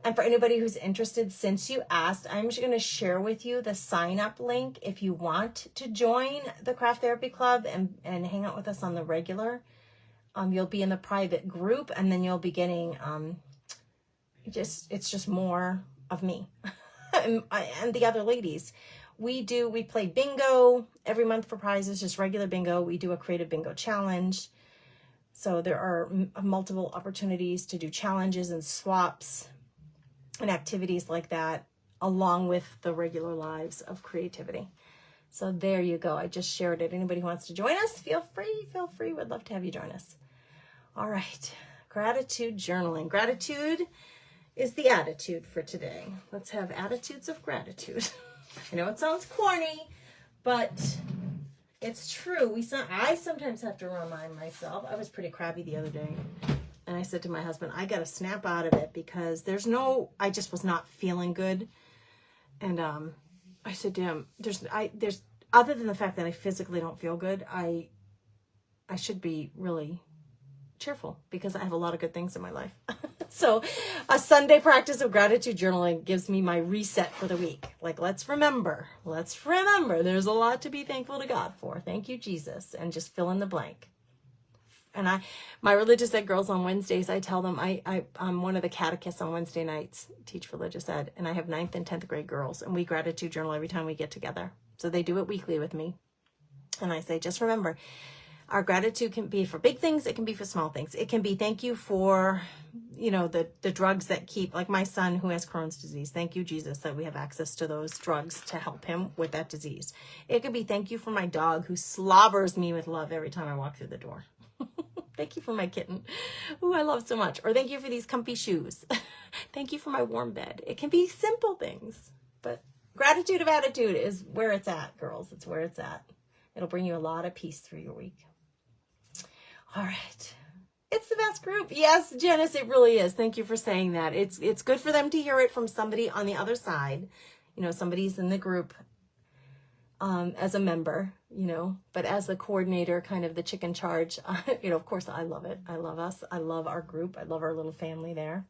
And for anybody who's interested, since you asked, I'm just going to share with you the sign-up link if you want to join the Craft Therapy Club and hang out with us on the regular. You'll be in the private group, and then you'll be getting, it's just more of me and the other ladies. We play bingo every month for prizes, just regular bingo. We do a creative bingo challenge. So there are multiple opportunities to do challenges and swaps and activities like that, along with the regular lives of creativity. So there you go. I just shared it. Anybody who wants to join us, feel free. We'd love to have you join us. All right. Gratitude journaling. Gratitude is the attitude for today. Let's have attitudes of gratitude. I know it sounds corny, but it's true. I sometimes have to remind myself. I was pretty crabby the other day. And I said to my husband, I got to snap out of it because I just was not feeling good. And I said to him, there's other than the fact that I physically don't feel good, I should be really cheerful because I have a lot of good things in my life. So a Sunday practice of gratitude journaling gives me my reset for the week. Like, let's remember there's a lot to be thankful to God for. Thank you, Jesus. And just fill in the blank. And my religious ed girls on Wednesdays, I tell them I'm one of the catechists on Wednesday nights, teach religious ed, and I have 9th and 10th grade girls, and we gratitude journal every time we get together. So they do it weekly with me. And I say, just remember, our gratitude can be for big things. It can be for small things. It can be thank you for, the drugs that keep, like my son who has Crohn's disease. Thank you, Jesus, that we have access to those drugs to help him with that disease. It could be thank you for my dog who slobbers me with love every time I walk through the door. Thank you for my kitten, who I love so much. Or thank you for these comfy shoes. Thank you for my warm bed. It can be simple things, but gratitude of attitude is where it's at, girls. It's where it's at. It'll bring you a lot of peace through your week. All right. It's the best group. Yes, Janice, it really is. Thank you for saying that. It's good for them to hear it from somebody on the other side. Somebody's in the group as a member, but as the coordinator, kind of the chick in charge, of course I love it. I love us. I love our group. I love our little family there.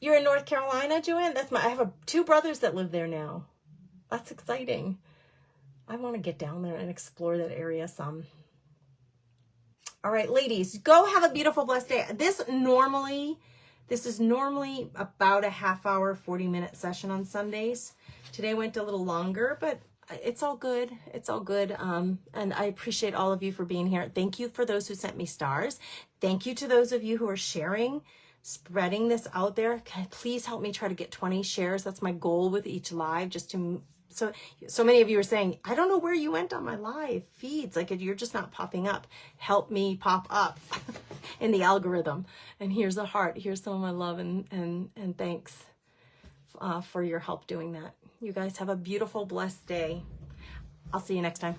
You're in North Carolina, Joanne? I have 2 brothers that live there now. That's exciting. I want to get down there and explore that area some. All right, ladies, go have a beautiful, blessed day. This is normally about a half hour, 40-minute session on Sundays. Today went a little longer, but it's all good. It's all good. And I appreciate all of you for being here. Thank you for those who sent me stars. Thank you to those of you who are sharing, spreading this out there. Please help me try to get 20 shares. That's my goal with each live, just to so many of you are saying, I don't know where you went on my live feeds. Like, you're just not popping up. Help me pop up in the algorithm. And here's a heart. Here's some of my love and thanks for your help doing that. You guys have a beautiful, blessed day. I'll see you next time.